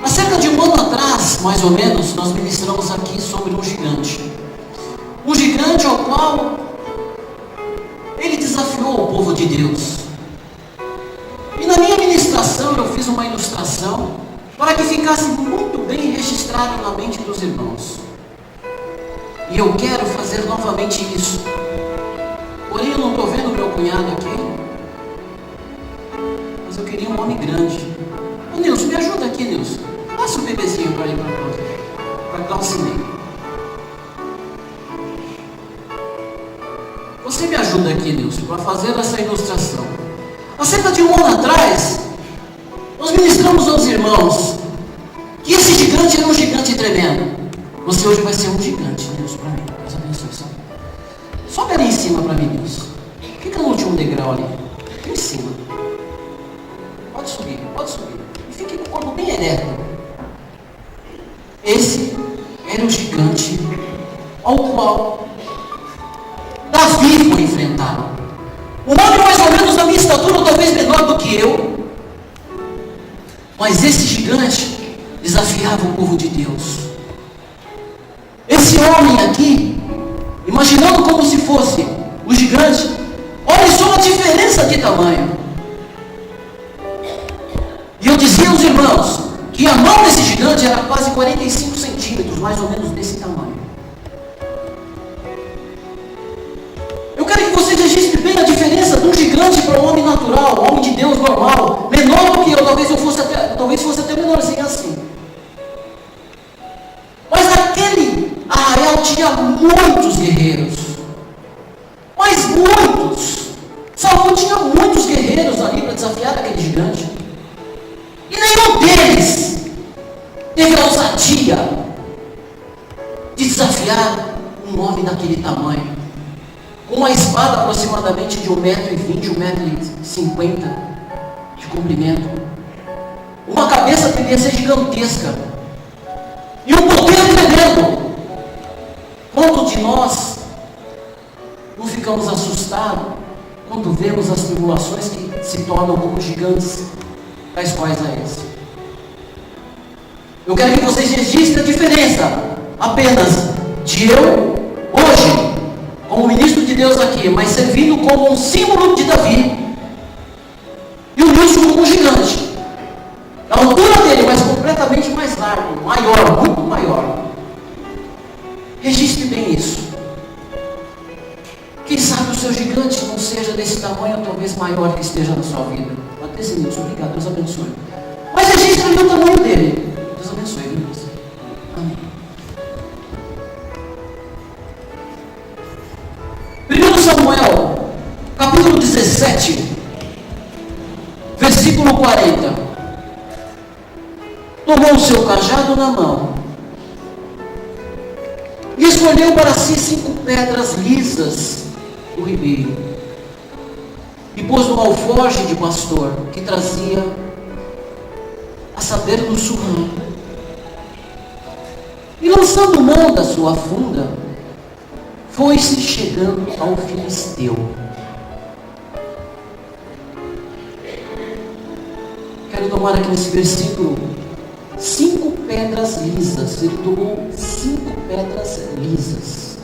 Há cerca de 1 ano atrás, mais ou menos, nós ministramos aqui sobre um gigante. Um gigante ao qual ele desafiou o povo de Deus. E na minha ministração eu fiz uma ilustração para que ficasse muito bem registrado na mente dos irmãos. E eu quero fazer novamente isso. Porém eu não estou vendo o meu cunhado aqui. Mas eu queria um homem grande. Ô Nilson, me ajuda aqui, Nilson. Passa o bebezinho para ir para cá o cinema. Você me ajuda aqui, Nilson, para fazer essa ilustração. Há cerca de 1 ano atrás, nós ministramos aos irmãos que esse gigante era um gigante tremendo. Você hoje vai ser um gigante, Nilson, para mim. Deus abençoe. Sobe ali em cima para mim, Nilson. Fica no último degrau ali. Aqui em cima. Pode subir, pode subir. E fique com o corpo bem ereto. Esse era o gigante ao qual Davi foi enfrentado. Um homem mais ou menos da minha estatura, ou talvez menor do que eu. Mas esse gigante desafiava o povo de Deus. Esse homem aqui, imaginando como se fosse o gigante, olha só a diferença de tamanho. E eu dizia aos irmãos que a mão desse gigante era quase 45 centímetros, mais ou menos desse tamanho. Eu quero que vocês registrem bem a diferença de um gigante para um homem natural, um homem de Deus normal, menor do que eu, talvez fosse até menorzinho assim. Mas naquele arraial tinha muitos guerreiros, mas muitos. Saul tinha muitos guerreiros ali para desafiar aquele gigante, e nenhum deles teve a ousadia de desafiar um homem daquele tamanho. Uma espada aproximadamente de 1,20 m, 1,50 m de comprimento. Uma cabeça devia ser gigantesca. E um poder tremendo. Quantos de nós não ficamos assustados quando vemos as tribulações que se tornam como gigantes, tais quais a esse? Eu quero que vocês registrem a diferença apenas de eu, hoje, como ministro de Deus aqui, mas servindo como um símbolo de Davi, e o Nilson como um gigante. A altura dele, mas completamente mais largo, maior, muito maior. Registre bem isso. Quem sabe o seu gigante não seja desse tamanho, ou talvez maior que esteja na sua vida. Pode ter sido, obrigado, Deus abençoe. Mas registre o tamanho dele. Deus abençoe, Deus. Amém. 1 Samuel, capítulo 17, versículo 40. Tomou o seu cajado na mão e escolheu para si 5 pedras lisas do ribeiro e pôs no alforje de pastor que trazia, a saber, no surrão, e lançando mão da sua funda, foi-se chegando ao filisteu. Quero tomar aqui nesse versículo 5 pedras lisas. Ele tomou 5 pedras lisas.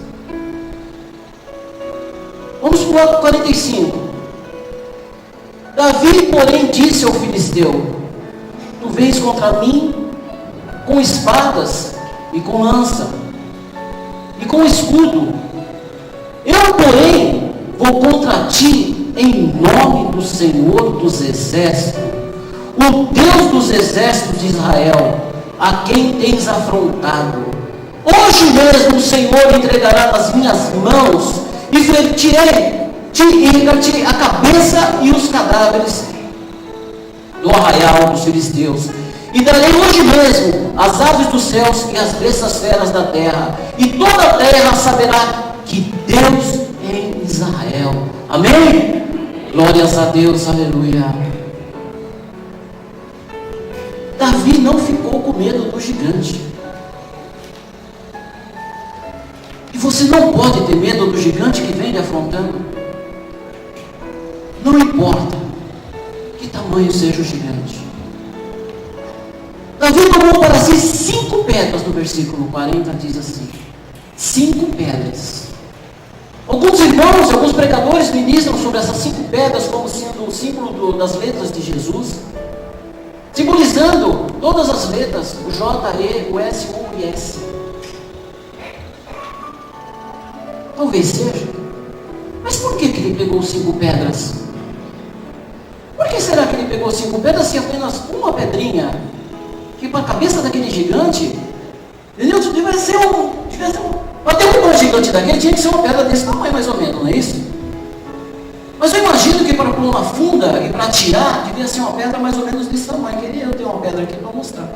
Vamos para o 45. Davi, porém, disse ao filisteu: tu vens contra mim com espadas e com lança e com escudo. Eu, porém, vou contra ti em nome do Senhor dos Exércitos, o Deus dos exércitos de Israel, a quem tens afrontado. Hoje mesmo o Senhor entregará nas minhas mãos e ferirei a cabeça e os cadáveres do arraial dos filisteus. E darei hoje mesmo as aves dos céus e as bestas feras da terra, e toda a terra saberá que Deus é em Israel. Amém? Glórias a Deus, aleluia. Davi não ficou com medo do gigante. E você não pode ter medo do gigante que vem lhe afrontando. Não importa que tamanho seja o gigante. Davi tomou para si 5 pedras, no versículo 40 diz assim: 5 pedras. Alguns irmãos, alguns pregadores ministram sobre essas 5 pedras como sendo o símbolo das letras de Jesus, simbolizando todas as letras, o J, E, o S, U e S. Talvez seja. Mas por que ele pegou 5 pedras? Por que será que ele pegou 5 pedras se apenas uma pedrinha, que para a cabeça daquele gigante, entendeu? Devia ser para derrubar um gigante daquele, tinha que ser uma pedra desse tamanho mais ou menos, não é isso? Mas eu imagino que para pôr na funda e para tirar, devia ser uma pedra mais ou menos desse tamanho. Eu tenho uma pedra aqui para mostrar.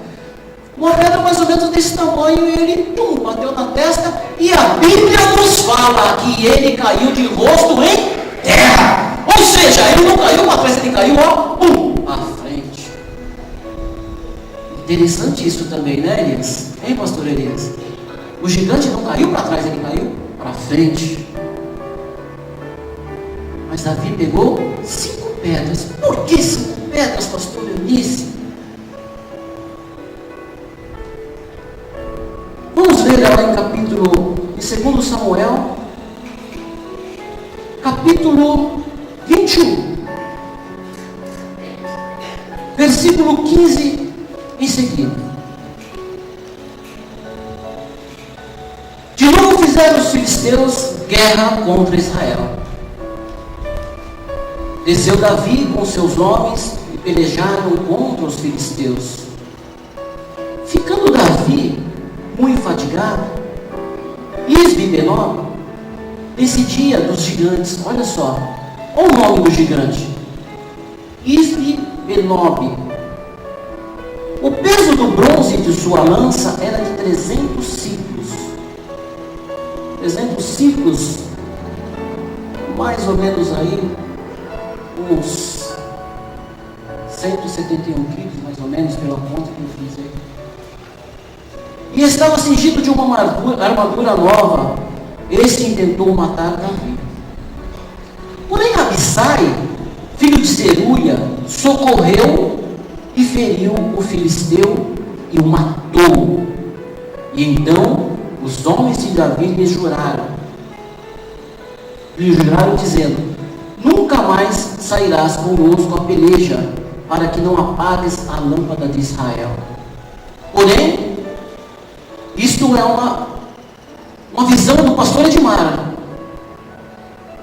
Uma pedra mais ou menos desse tamanho, e ele, bateu na testa, e a Bíblia nos fala que ele caiu de rosto em terra. Ou seja, ele não caiu para trás, ele caiu, à frente. Interessante isso também, né, Elias? Hein, pastor Elias? O gigante não caiu para trás, ele caiu para frente. Mas Davi pegou 5 pedras. Por que 5 pedras, pastor Eunice? Vamos ler lá em 2 Samuel, capítulo 21, versículo 15 em seguida. De novo fizeram os filisteus guerra contra Israel. Desceu Davi com seus homens e pelejaram contra os filisteus. Ficando Davi muito fatigado, Isbi-Benob decidia dos gigantes. Olha só, olha o nome do gigante: Isbi-Benob. O peso do bronze de sua lança era de 300 ciclos. 300 ciclos, mais ou menos aí uns 171 quilos, mais ou menos, pela conta que eu fiz aí. E estava cingido de uma armadura nova. Este intentou matar Davi. Porém Abissai, filho de Zeruia, socorreu e feriu o filisteu e o matou. E então os homens de Davi lhe juraram dizendo: nunca mais sairás conosco a peleja, para que não apagues a lâmpada de Israel. Porém, isto é uma visão do pastor Edmar.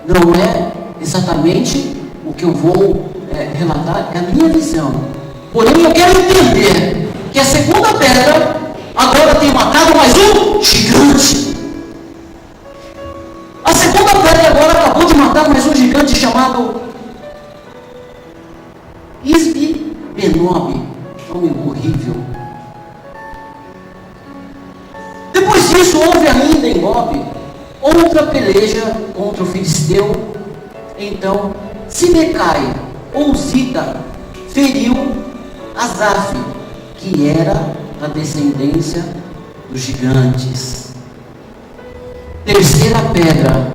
Não é exatamente o que eu vou relatar, é a minha visão. Porém, eu quero entender que a segunda pedra agora tem matado mais um gigante. A segunda pedra agora acabou de matar mais um gigante chamado Isbi-Benob. Nome horrível. Depois disso, houve ainda em Gob outra peleja contra o filisteu. Então Sibecai ou Zita feriu Asaf, que era da descendência dos gigantes. Terceira pedra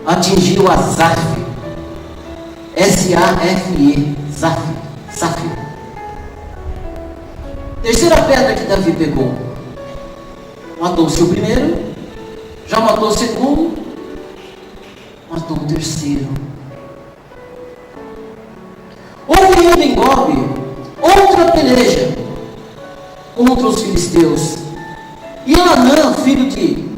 atingiu Asaf, S-A-F-E, Saf. Terceira pedra que Davi pegou. Matou-se o primeiro, já matou o segundo, matou o terceiro. Houve ainda em Gob outra peleja contra os filisteus. E Anã, filho de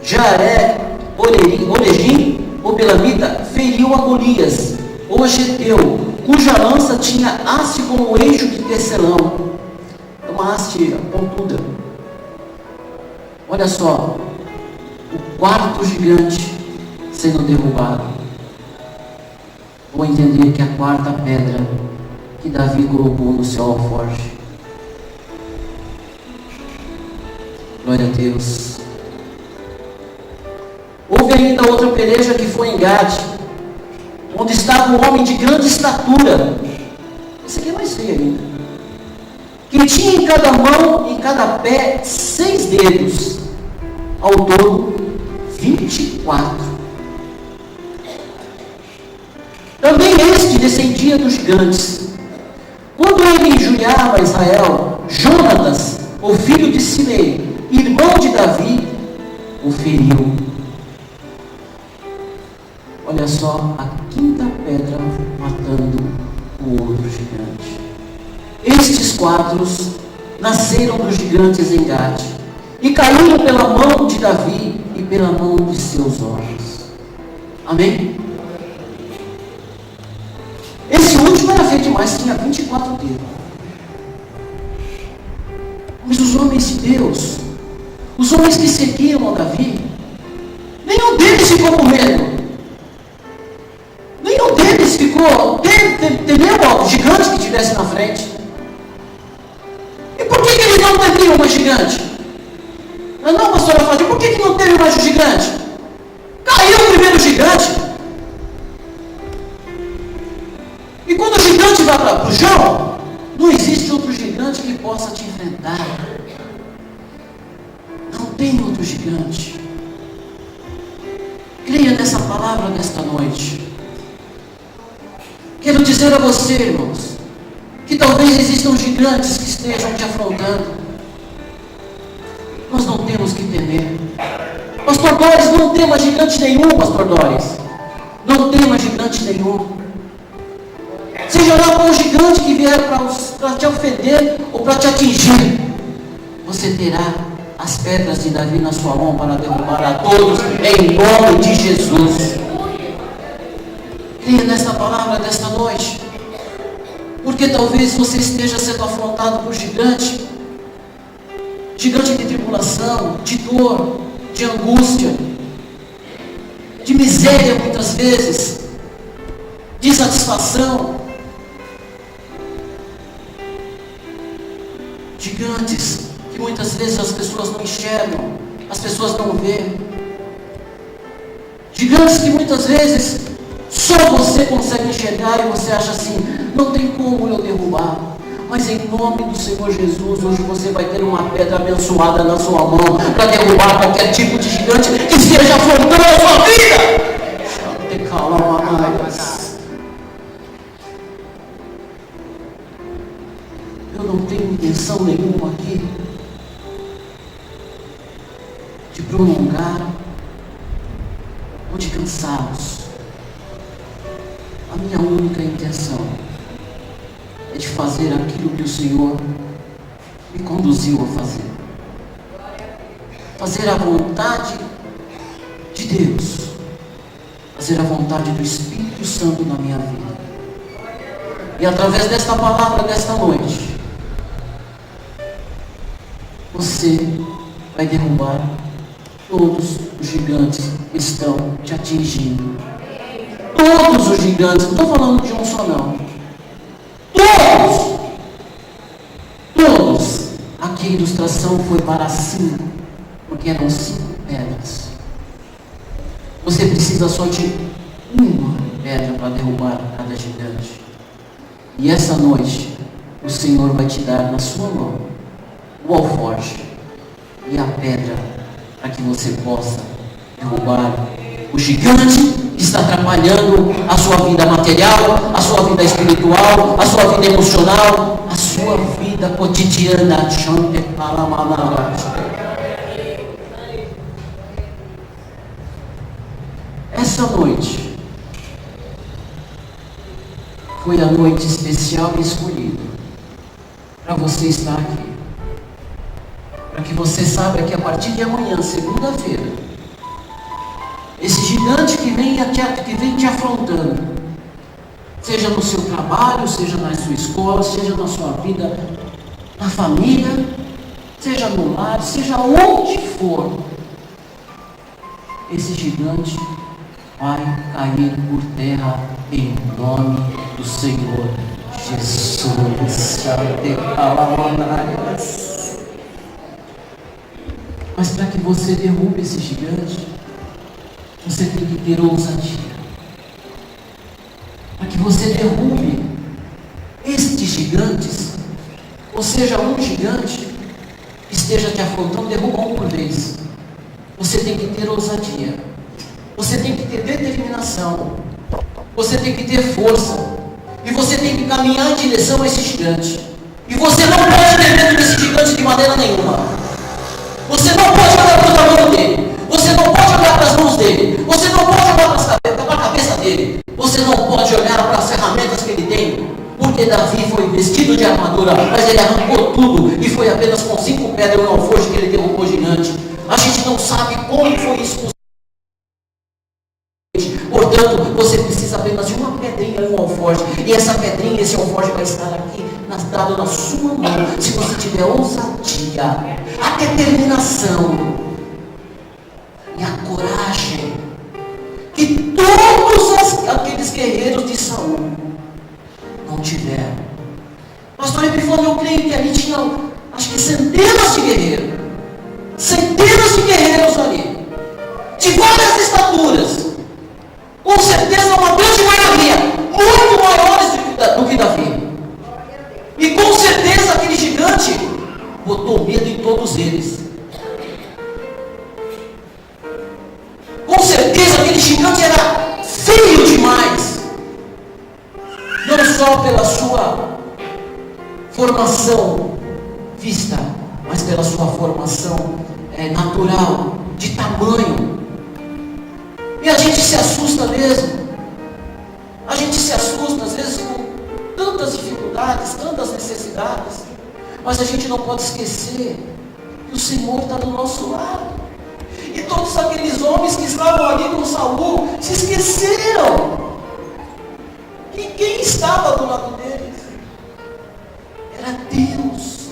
Jaré, Oregim, o Belamita, feriu a Golias, o Ageteu, cuja lança tinha haste como o eixo de tecelão. É uma haste pontuda. Olha só, o quarto gigante sendo derrubado. Vou entender que a quarta pedra que Davi colocou no seu alforje. Glória a Deus. Houve ainda outra peleja que foi em Gade, onde estava um homem de grande estatura. Esse aqui é mais feio ainda. Que tinha em cada mão e em cada pé 6 dedos. Ao todo, 24. Também este descendia dos gigantes. Quando ele injuriava Israel, Jonatas, o filho de Simei, irmão de Davi, o feriu. Olha só, a quinta pedra matando o outro gigante. Estes 4 nasceram dos gigantes em Gade e caíram pela mão de Davi e pela mão de seus homens. Amém? Esse último era feio demais, tinha 24 dedos. Mas os homens de Deus, os homens que seguiam a Davi, nenhum deles ficou com medo. Nenhum deles ficou temendo o gigante que estivesse na frente. E por que eles não temiam mais gigante? Não, pastora Fátima, por que não teve mais o gigante? Caiu o primeiro gigante. E quando o gigante vai para o chão, não existe outro gigante que possa te enfrentar. Não tem outro gigante. Creia nessa palavra nesta noite. Quero dizer a você, irmãos, que talvez existam gigantes que estejam te afrontando. Nós não temos que temer. Pastor Doris, não tem mais gigante nenhum, Pastor Doris. Não tem mais gigante nenhum. Seja lá qual gigante que vier para te ofender ou para te atingir, você terá as pedras de Davi na sua mão para derrubar a todos, em nome de Jesus. Creia nesta palavra desta noite, porque talvez você esteja sendo afrontado por gigante de tribulação, de dor, de angústia, de miséria muitas vezes, de insatisfação. Gigantes que muitas vezes as pessoas não enxergam, as pessoas não veem. Gigantes que muitas vezes só você consegue enxergar e você acha assim, não tem como eu derrubar. Mas em nome do Senhor Jesus, hoje você vai ter uma pedra abençoada na sua mão para derrubar qualquer tipo de gigante que esteja afrontando a sua vida. Eu não tenho intenção nenhuma enganar ou de cansá-los. A minha única intenção é de fazer aquilo que o Senhor me conduziu a fazer. Fazer a vontade de Deus. Fazer a vontade do Espírito Santo na minha vida. E através desta palavra, desta noite, você vai derrubar todos os gigantes que estão te atingindo. Todos os gigantes, não estou falando de um só não. Todos. Aqui a ilustração foi para 5, porque eram 5 pedras. Você precisa só de uma pedra para derrubar cada gigante. E essa noite, o Senhor vai te dar na sua mão o alforje e a pedra para que você possa derrubar o gigante que está atrapalhando a sua vida material, a sua vida espiritual, a sua vida emocional, a sua vida cotidiana. Essa noite foi a noite especial e escolhida para você estar aqui. Para que você saiba que a partir de amanhã, segunda-feira, esse gigante que vem te afrontando, seja no seu trabalho, seja na sua escola, seja na sua vida, na família, seja no lar, seja onde for, esse gigante vai cair por terra em nome do Senhor Jesus. Mas para que você derrube esse gigante, você tem que ter ousadia. Para que você derrube estes gigantes, ou seja, um gigante que esteja te afrontando, derruba um por vez. Você tem que ter ousadia. Você tem que ter determinação. Você tem que ter força. E você tem que caminhar em direção a esse gigante. E você não pode ter medo desse gigante de maneira nenhuma. Você não pode olhar para o tamanho dele. Você não pode olhar para as mãos dele. Você não pode olhar para a cabeça dele. Você não pode olhar para as ferramentas que ele tem. Porque Davi foi vestido de armadura, mas ele arrancou tudo. E foi apenas com 5 pedras e um alforje que ele derrubou o gigante. A gente não sabe como foi isso. Portanto, você precisa apenas de uma pedrinha e um alforje. E essa pedrinha, esse alforje vai estar aqui, dado na sua mão. Se você tiver ousadia, a determinação e a coragem que todos aqueles guerreiros de Saul não tiveram. Pastor Epifânio, eu creio que ali tinha, acho que centenas de guerreiros. Centenas de guerreiros ali. De várias estaturas. Com certeza uma grande maioria, muito maiores do que Davi. E com certeza aquele gigante botou medo em todos eles. Com certeza aquele gigante era feio demais. Não só pela sua formação vista, mas pela sua formação natural, de tamanho. E a gente se assusta mesmo. A gente se assusta às vezes com tantas dificuldades, tantas necessidades. Mas a gente não pode esquecer que o Senhor está do nosso lado. E todos aqueles homens que estavam ali com Saul se esqueceram que quem estava do lado deles era Deus.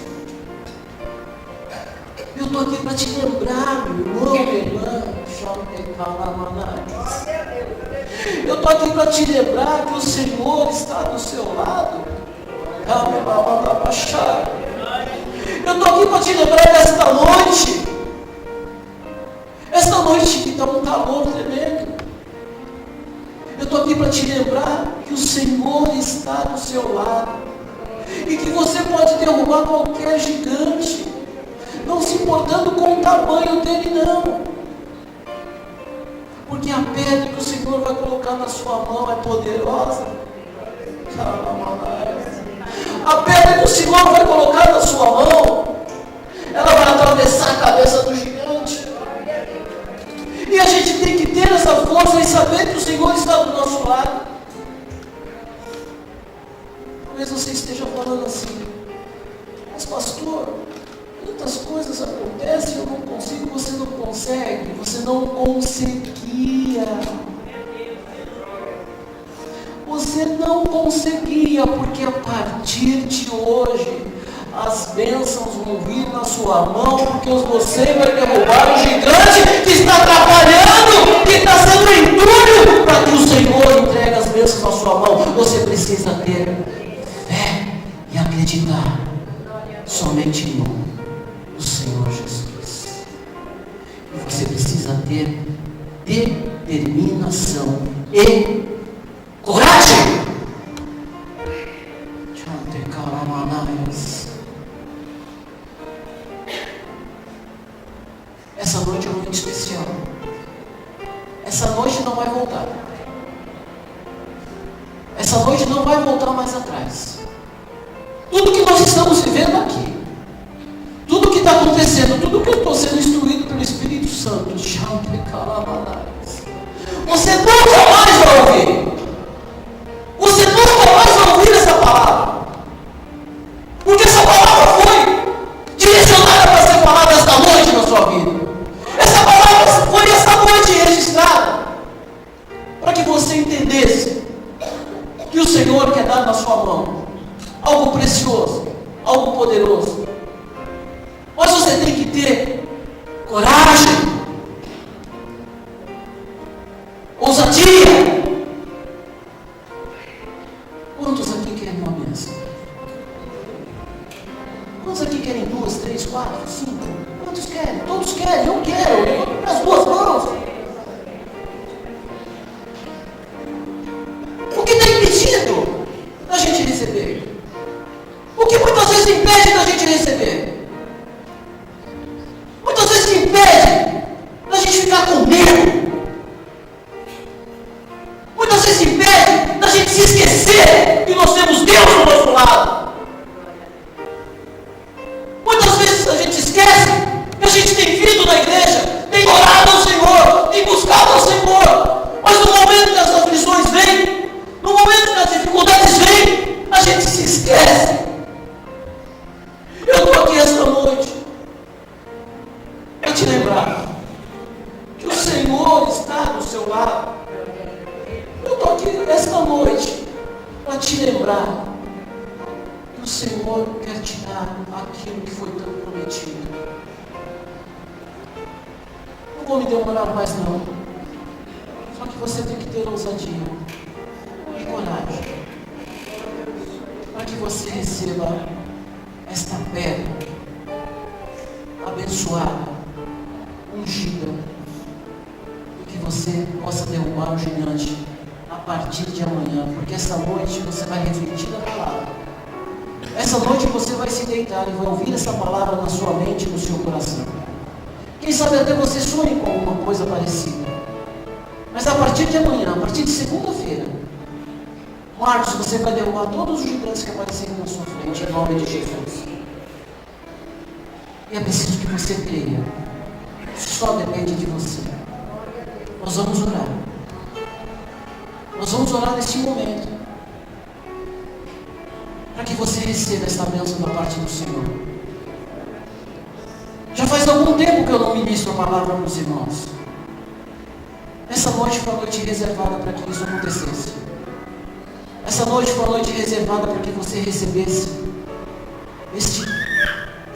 Eu estou aqui para te lembrar, meu irmão, minha irmã. Eu estou aqui para te lembrar que o Senhor está do seu lado. Eu estou aqui para te lembrar desta noite. Esta noite que está um calor tremendo. Eu estou aqui para te lembrar que o Senhor está do seu lado. E que você pode derrubar qualquer gigante. Não se importando com o tamanho dele, não. Porque a pedra que o Senhor vai colocar na sua mão é poderosa. A pedra que o Senhor vai colocar na sua mão, ela vai atravessar a cabeça do gigante. ter essa força e saber que o Senhor está do nosso lado. Talvez você esteja falando assim, mas pastor, tantas coisas acontecem, eu não consigo, você não consegue, você não conseguia. Você não conseguia, porque a partir de hoje, as bênçãos vão vir na sua mão, porque você vai derrubar o gigante que está atrapalhando, que está sendo entulho, para que o Senhor entregue as bênçãos na sua mão. Você precisa ter fé e acreditar somente no Senhor Jesus. E você precisa ter determinação e coragem. Essa noite é muito especial. Essa noite não vai voltar. Essa noite não vai voltar mais atrás. Tudo que nós estamos vivendo aqui, tudo que está acontecendo, tudo que eu estou sendo instruído pelo Espírito Santo, você nunca mais vai ouvir. Você nunca mais vai ouvir essa palavra. Porque essa palavra foi direcionada para ser falada esta noite na sua vida. Essa palavra foi esta noite registrada para que você entendesse que o Senhor quer dar na sua mão algo precioso, algo poderoso. Mas você tem que ter coragem, ousadia. Quantos aqui querem uma bênção? Quantos aqui querem 2, 3, 4, 5? Quantos querem? Todos querem, eu quero. As duas mãos. O que está impedindo da gente receber? O que muitas vezes impede da gente receber? Muitas vezes impede da gente ficar com medo. Muitas vezes impede da gente se esquecer que nós temos Deus do nosso lado. Muitas vezes a gente esquece que a gente tem vindo na igreja, tem orado ao Senhor, tem buscado ao Senhor. Mas no momento que as aflições vêm, no momento que as dificuldades vêm, a gente se esquece. Eu estou aqui esta noite para te lembrar que o Senhor está do seu lado. Eu estou aqui esta noite para te lembrar que o Senhor quer te dar aquilo que foi tão prometido. Não vou me demorar mais não. Só que você tem que ter ousadia e coragem para que você receba esta pedra abençoada, ungida, e que você possa derrubar o gigante a partir de amanhã, porque essa noite você vai refletir a palavra. Essa noite você vai se deitar e vai ouvir essa palavra na sua mente e no seu coração. Quem sabe até você sonhe com alguma coisa parecida. Mas a partir de amanhã, a partir de segunda-feira, Marcos, você vai derrubar todos os gigantes que aparecerem na sua frente, em nome de Jesus. E é preciso que você creia. Só depende de você. Nós vamos orar. Nós vamos orar neste momento, para que você receba essa bênção da parte do Senhor. Já faz algum tempo que eu não ministro a palavra para os irmãos. Essa noite foi a noite reservada para que isso acontecesse. Essa noite foi a noite reservada para que você recebesse este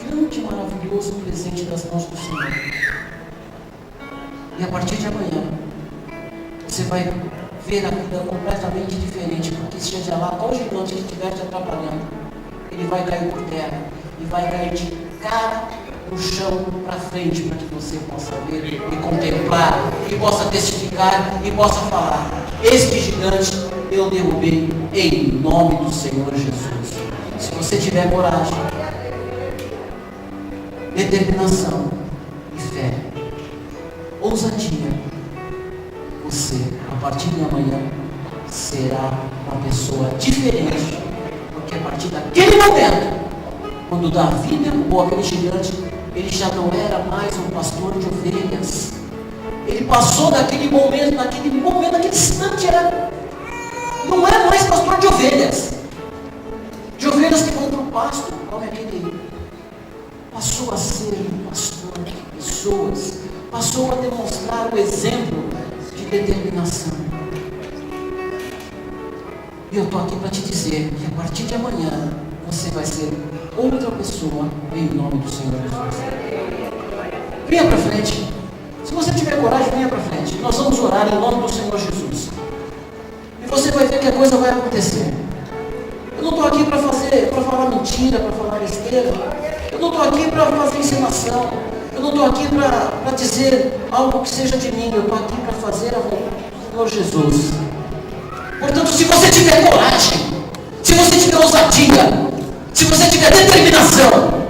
grande e maravilhoso presente das mãos do Senhor. E a partir de amanhã, você vai ver a vida completamente diferente, porque seja lá qual gigante que estiver te atrapalhando, ele vai cair por terra e vai cair de cara no chão para frente, para que você possa ver e contemplar, e possa testificar e possa falar: este gigante eu derrubei em nome do Senhor Jesus. Se você tiver coragem, determinação e fé, ousadia, você, a partir de amanhã, será uma pessoa diferente, porque a partir daquele momento, quando Davi derrubou aquele gigante, ele já não era mais um pastor de ovelhas, Ele passou daquele momento, naquele instante, não é mais pastor de ovelhas que vão para o pasto, como aquele. Passou a ser um pastor de pessoas, passou a demonstrar o exemplo de determinação. E eu estou aqui para te dizer que a partir de amanhã você vai ser outra pessoa em nome do Senhor Jesus. Venha para frente. Se você tiver coragem, venha para frente. Nós vamos orar em nome do Senhor Jesus. E você vai ver que a coisa vai acontecer. Eu não estou aqui para falar mentira, para falar besteira. Eu não estou aqui para fazer encenação. Eu não estou aqui para dizer algo que seja de mim. Eu estou aqui para fazer a vontade do Senhor Jesus. Portanto, se você tiver coragem, se você tiver ousadia, se você tiver determinação,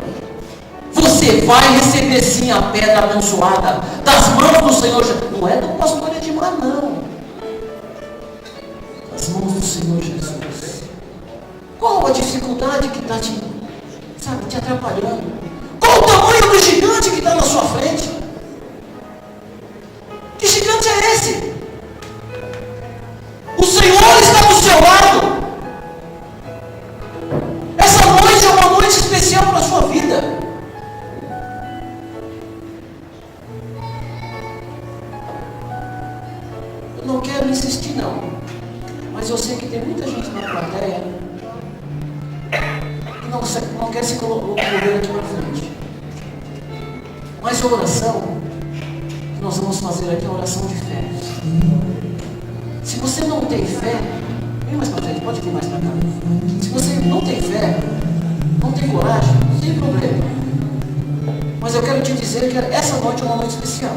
você vai receber sim a pedra abençoada das mãos do Senhor Jesus. Não é do pastor Edmar, não. Das mãos do Senhor Jesus. Qual a dificuldade que está te atrapalhando? Qual o tamanho do gigante que está na sua frente? Que gigante é esse? O Senhor está do seu lado. Essa noite é uma noite especial para a sua vida. Eu não quero insistir não, mas eu sei que tem muita gente na plateia que não quer se locomover aqui para frente. Mas a oração que nós vamos fazer aqui é uma oração de fé. Se você não tem fé, vem mais para frente, pode vir mais para cá. Se você não tem fé, não tem coragem, não tem problema. Mas eu quero te dizer que essa noite é uma noite especial.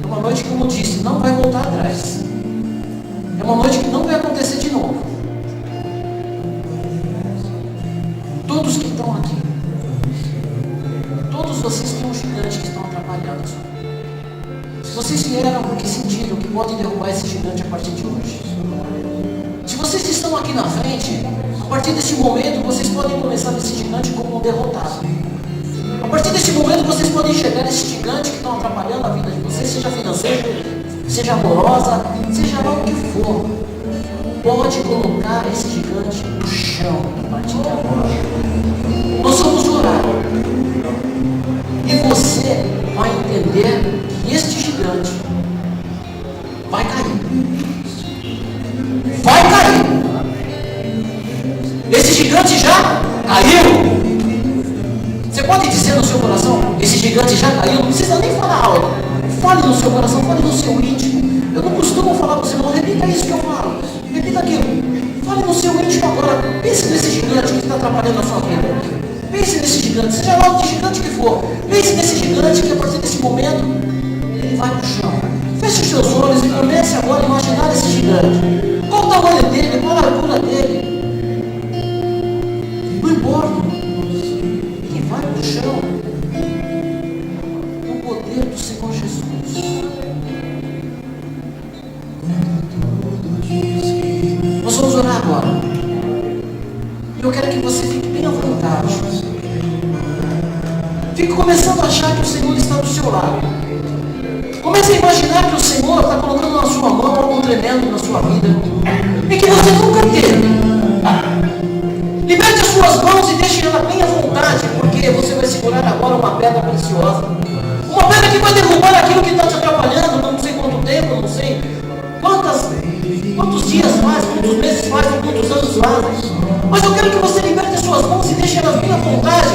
É uma noite, como eu disse, não vai voltar atrás. É uma noite que não vai acontecer de novo. Todos que estão aqui, todos vocês têm um gigante que estão atrapalhando a sua vida. Se vocês vieram porque sentiram que podem derrubar esse gigante a partir de hoje. Se vocês estão aqui na frente, a partir desse momento vocês podem começar esse gigante como um derrotado. A partir desse momento vocês podem chegar nesse gigante que estão atrapalhando a vida de vocês, seja financeira, seja amorosa, seja lá o que for. Pode colocar esse gigante no chão a partir de agora. Nós vamos orar. E você vai entender que este gigante vai cair. Vai cair. Esse gigante já caiu. Você pode dizer no seu coração, esse gigante já caiu, não precisa nem falar alto. Fale no seu coração, fale no seu íntimo. Eu não costumo falar para você, não repita isso que eu falo. Repita aquilo. Fale no seu íntimo agora. Pense nesse gigante que está atrapalhando a sua vida. Pense nesse gigante, seja lá o gigante que for. Pense nesse gigante que a partir desse momento ele vai para o chão. Feche os seus olhos e comece agora a imaginar esse gigante. Qual o tamanho dele, qual a largura dele. Não importa. Ele vai para o chão no poder do Senhor Jesus. Nós vamos orar agora. Eu quero que você fique bem à vontade. Fique começando a achar que o Senhor está do seu lado. Comece a imaginar que o Senhor está colocando na sua mão algo tremendo na sua vida e que você nunca teve. Liberte as suas mãos e deixe ela bem à vontade, porque você vai segurar agora uma pedra preciosa. Uma pedra que vai derrubar aquilo que está te atrapalhando, não sei quanto tempo, não sei quantos dias faz, quantos meses faz, quantos anos faz. Mas eu quero que você liberte as suas mãos e deixe elas bem à vontade,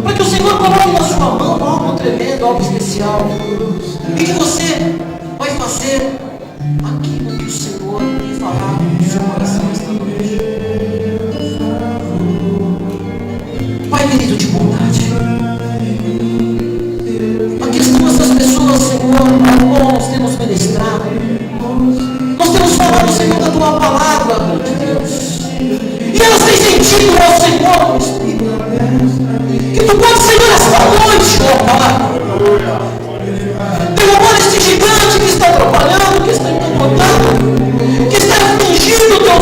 para que o Senhor coloque na sua mão algo tremendo, algo especial. E que você vai fazer aquilo que o Senhor tem falado no seu coração esta noite. Pai querido de bondade, aqui estão essas pessoas, Senhor, a qual nós temos ministrado. Nós temos falado, Senhor, da Tua palavra, meu Deus. E elas têm sentido, ó Senhor, que Tu pode, Senhor, esta noite, ó Pai, derrubar este gigante que está atrapalhando, que está incomodando, que está afligindo o Teu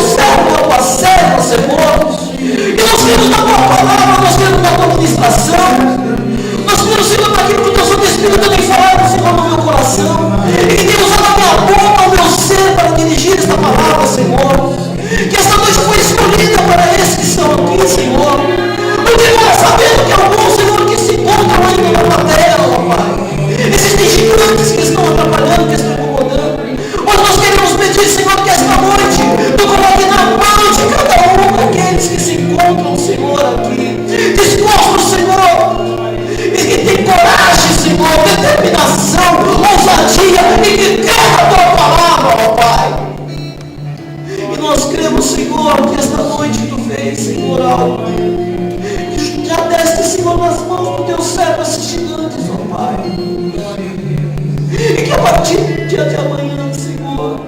dia de amanhã, Senhor,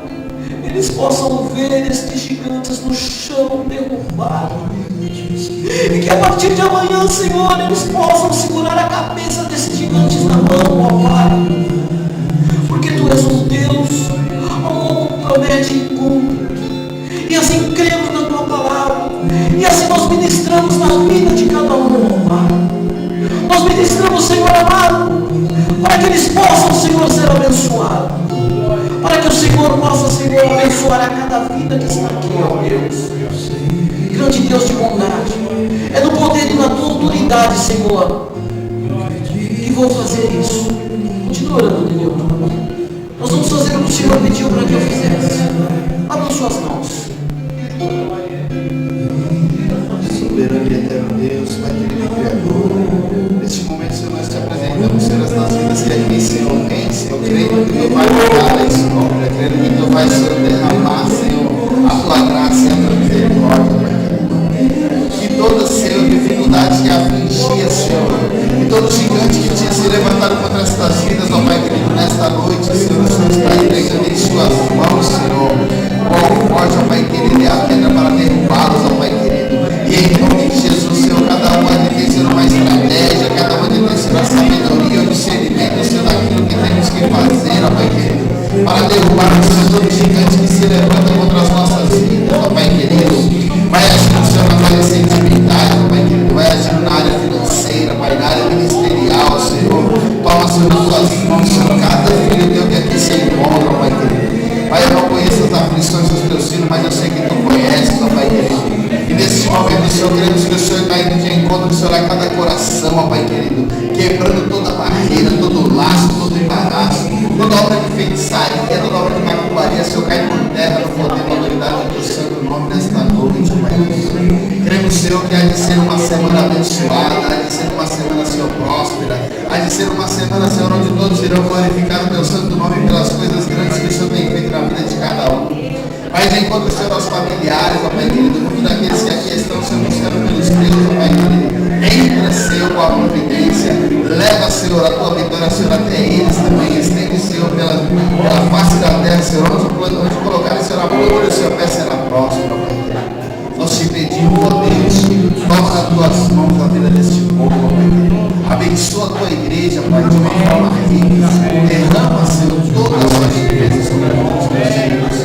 eles possam ver estes gigantes no chão derrubados. E que a partir de amanhã, Senhor, eles possam segurar a cabeça desses gigantes na mão, ó Pai. Porque Tu és um Deus ao qual promete e cumpre. E assim cremos na Tua palavra. E assim nós ministramos na vida de cada um, ó Pai. Nós ministramos, Senhor amado, para que eles possam, Senhor, ser abençoados. Para que o Senhor possa, Senhor, abençoar a cada vida que está aqui, ó Deus. Grande Deus de bondade, é no poder e na Tua autoridade, Senhor, que vou fazer isso. Continua orando, Deus. Nós vamos fazer o que o Senhor pediu para que eu fizesse. Abra suas mãos. Soberano e eterno Deus, Pai querido e Criador, neste momento, Senhor, nós te apresentamos, Senhor, as nossas vidas que aqui, Senhor, vem, Senhor, crendo que Tu vai mudar a história, crendo que Tu vai, Senhor, derramar, Senhor, a Tua graça e a Tua misericórdia, Pai querido. Que toda, Senhor, dificuldade que afligia, Senhor, e todo gigante que tinha se levantado contra estas vidas, ó Pai querido, nesta noite, Senhor, o Senhor está entregando em Suas mãos, Senhor, qual forte, ó Pai querido, é a pedra para derrubá-los, ó Pai querido. E em nome de Jesus, Senhor, cada um vai ter, Senhor, uma estratégia, cada um vai ter, Senhor, a sabedoria, o discernimento, Senhor, daquilo que temos que fazer, ó Pai querido, para derrubar, Senhor, todo gigante que se levanta contra as nossas vidas, ó Pai querido. Vai agindo, Senhor, na área sentimental, Pai querido, vai agindo na área financeira, Pai, na área ministerial, Senhor. Toma, Senhor, nas Tuas mãos, Senhor, cada filho teu que aqui se encontra, Pai querido. Pai, eu não conheço as aflições dos teus filhos, mas eu sei que Tu conheces, ó Pai querido. E nesse momento, Senhor, queremos que o Senhor está indo de encontro, Senhor, a cada coração, ó Pai querido, quebrando toda barreira, todo laço, todo embaraço, toda obra de feitiçaria, toda obra de macumbaria, Senhor, cai por terra no poder e autoridade do Teu santo nome nesta noite, Pai querido. Queremos, Senhor, que há de ser uma semana abençoada, há de ser uma semana, Senhor, próspera, há de ser uma semana, Senhor, onde todos irão glorificar o Teu santo nome pelas coisas grandes que o Senhor tem feito na vida de cada um. Vai de encontro, Senhor, aos familiares, ó Pai querido, muitos daqueles que aqui estão, Senhor, buscando pelos Teus, ó Pai querido. Entra, Senhor, com a providência, leva, Senhor, a Tua vitória, Senhor, até eles também, estende, Senhor, pela face da terra, Senhor, onde colocarem, Senhor, a planta, o Senhor pé será próspero, ó Pai querido. Nós te pedimos, ó Deus, toma nas Tuas mãos a vida deste povo, ó Pai querido. Abençoa a Tua igreja, Pai, de uma forma rica. Derrama, Senhor, todas as Suas riquezas sobre os teus filhos.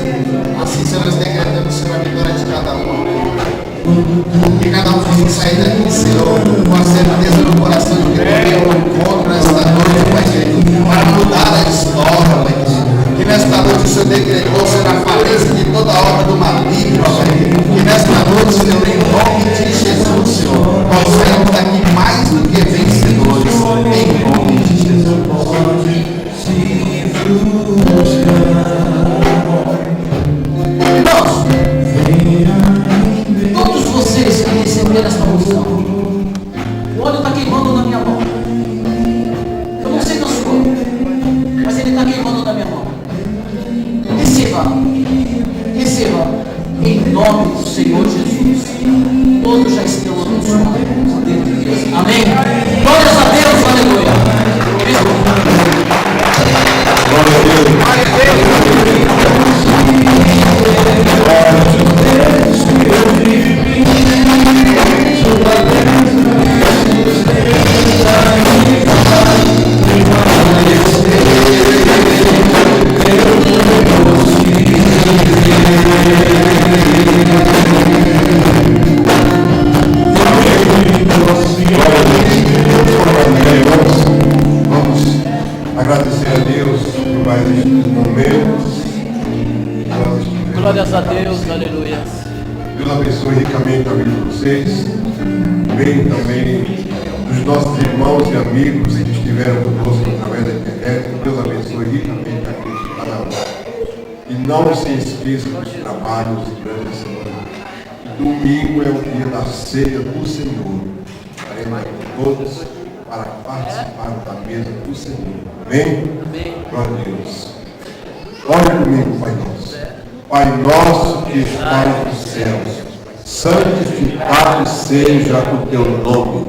Assim, Senhor, nós decretamos, Senhor, a vitória de cada um. Que cada um possa sair daqui, Senhor, com a certeza no coração de que Tu um encontro nesta noite, Pai querido, para mudar a história, Pai querido. Que nesta noite o Senhor decretou, Senhor, a falência de toda a obra do maligno, Pai querido. Que nesta noite, Senhor, em nome de Jesus, Senhor, nós saímos daqui mais do que vencedores, em nome de Jesus. Irmãos, todos vocês que receberam esta unção, o óleo está queimando na minha mão. Eu não sei da sua, mas ele está queimando na minha mão. Receba, receba, em nome do Senhor Jesus. Todos já estão abençoados dentro de Deus. Amém? Glórias a Deus, aleluia. Glória a Deus. Vamos agradecer a Deus por mais estes momentos. Glórias a Deus, aleluia. Deus abençoe ricamente a vida de vocês. Bem também dos nossos irmãos e amigos que estiveram conosco através da internet. Deus abençoe ricamente a vida de cada um. E não se esqueça dos trabalhos durante a semana. Domingo é o dia da ceia do Senhor. Estaremos todos para participar da mesa do Senhor. Amém? Amém. Glória a Deus. Ore comigo, Pai nosso. Pai nosso que estás nos céus, santificado seja o teu nome.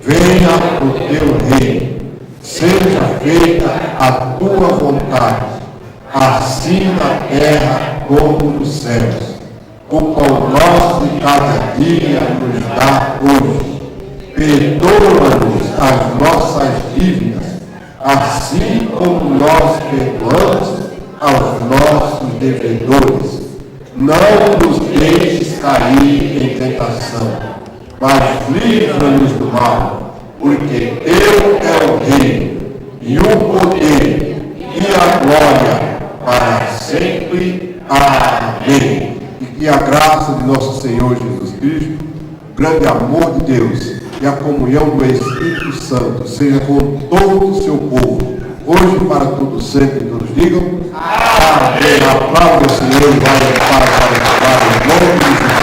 Venha o teu reino. Seja feita a tua vontade, assim na terra como nos céus. O pão nosso de cada dia nos dá hoje. Perdoa-nos as nossas dívidas, assim como nós perdoamos aos nossos devedores. Não nos deixes cair em tentação, mas livra-nos do mal, porque Teu é o reino, e o poder, e a glória, para sempre. Amém. E que a graça de nosso Senhor Jesus Cristo, o grande amor de Deus e a comunhão do Espírito Santo seja com todo o seu povo, hoje e para todo sempre. Todos digam amém. Aplauda o Senhor e vai em paz para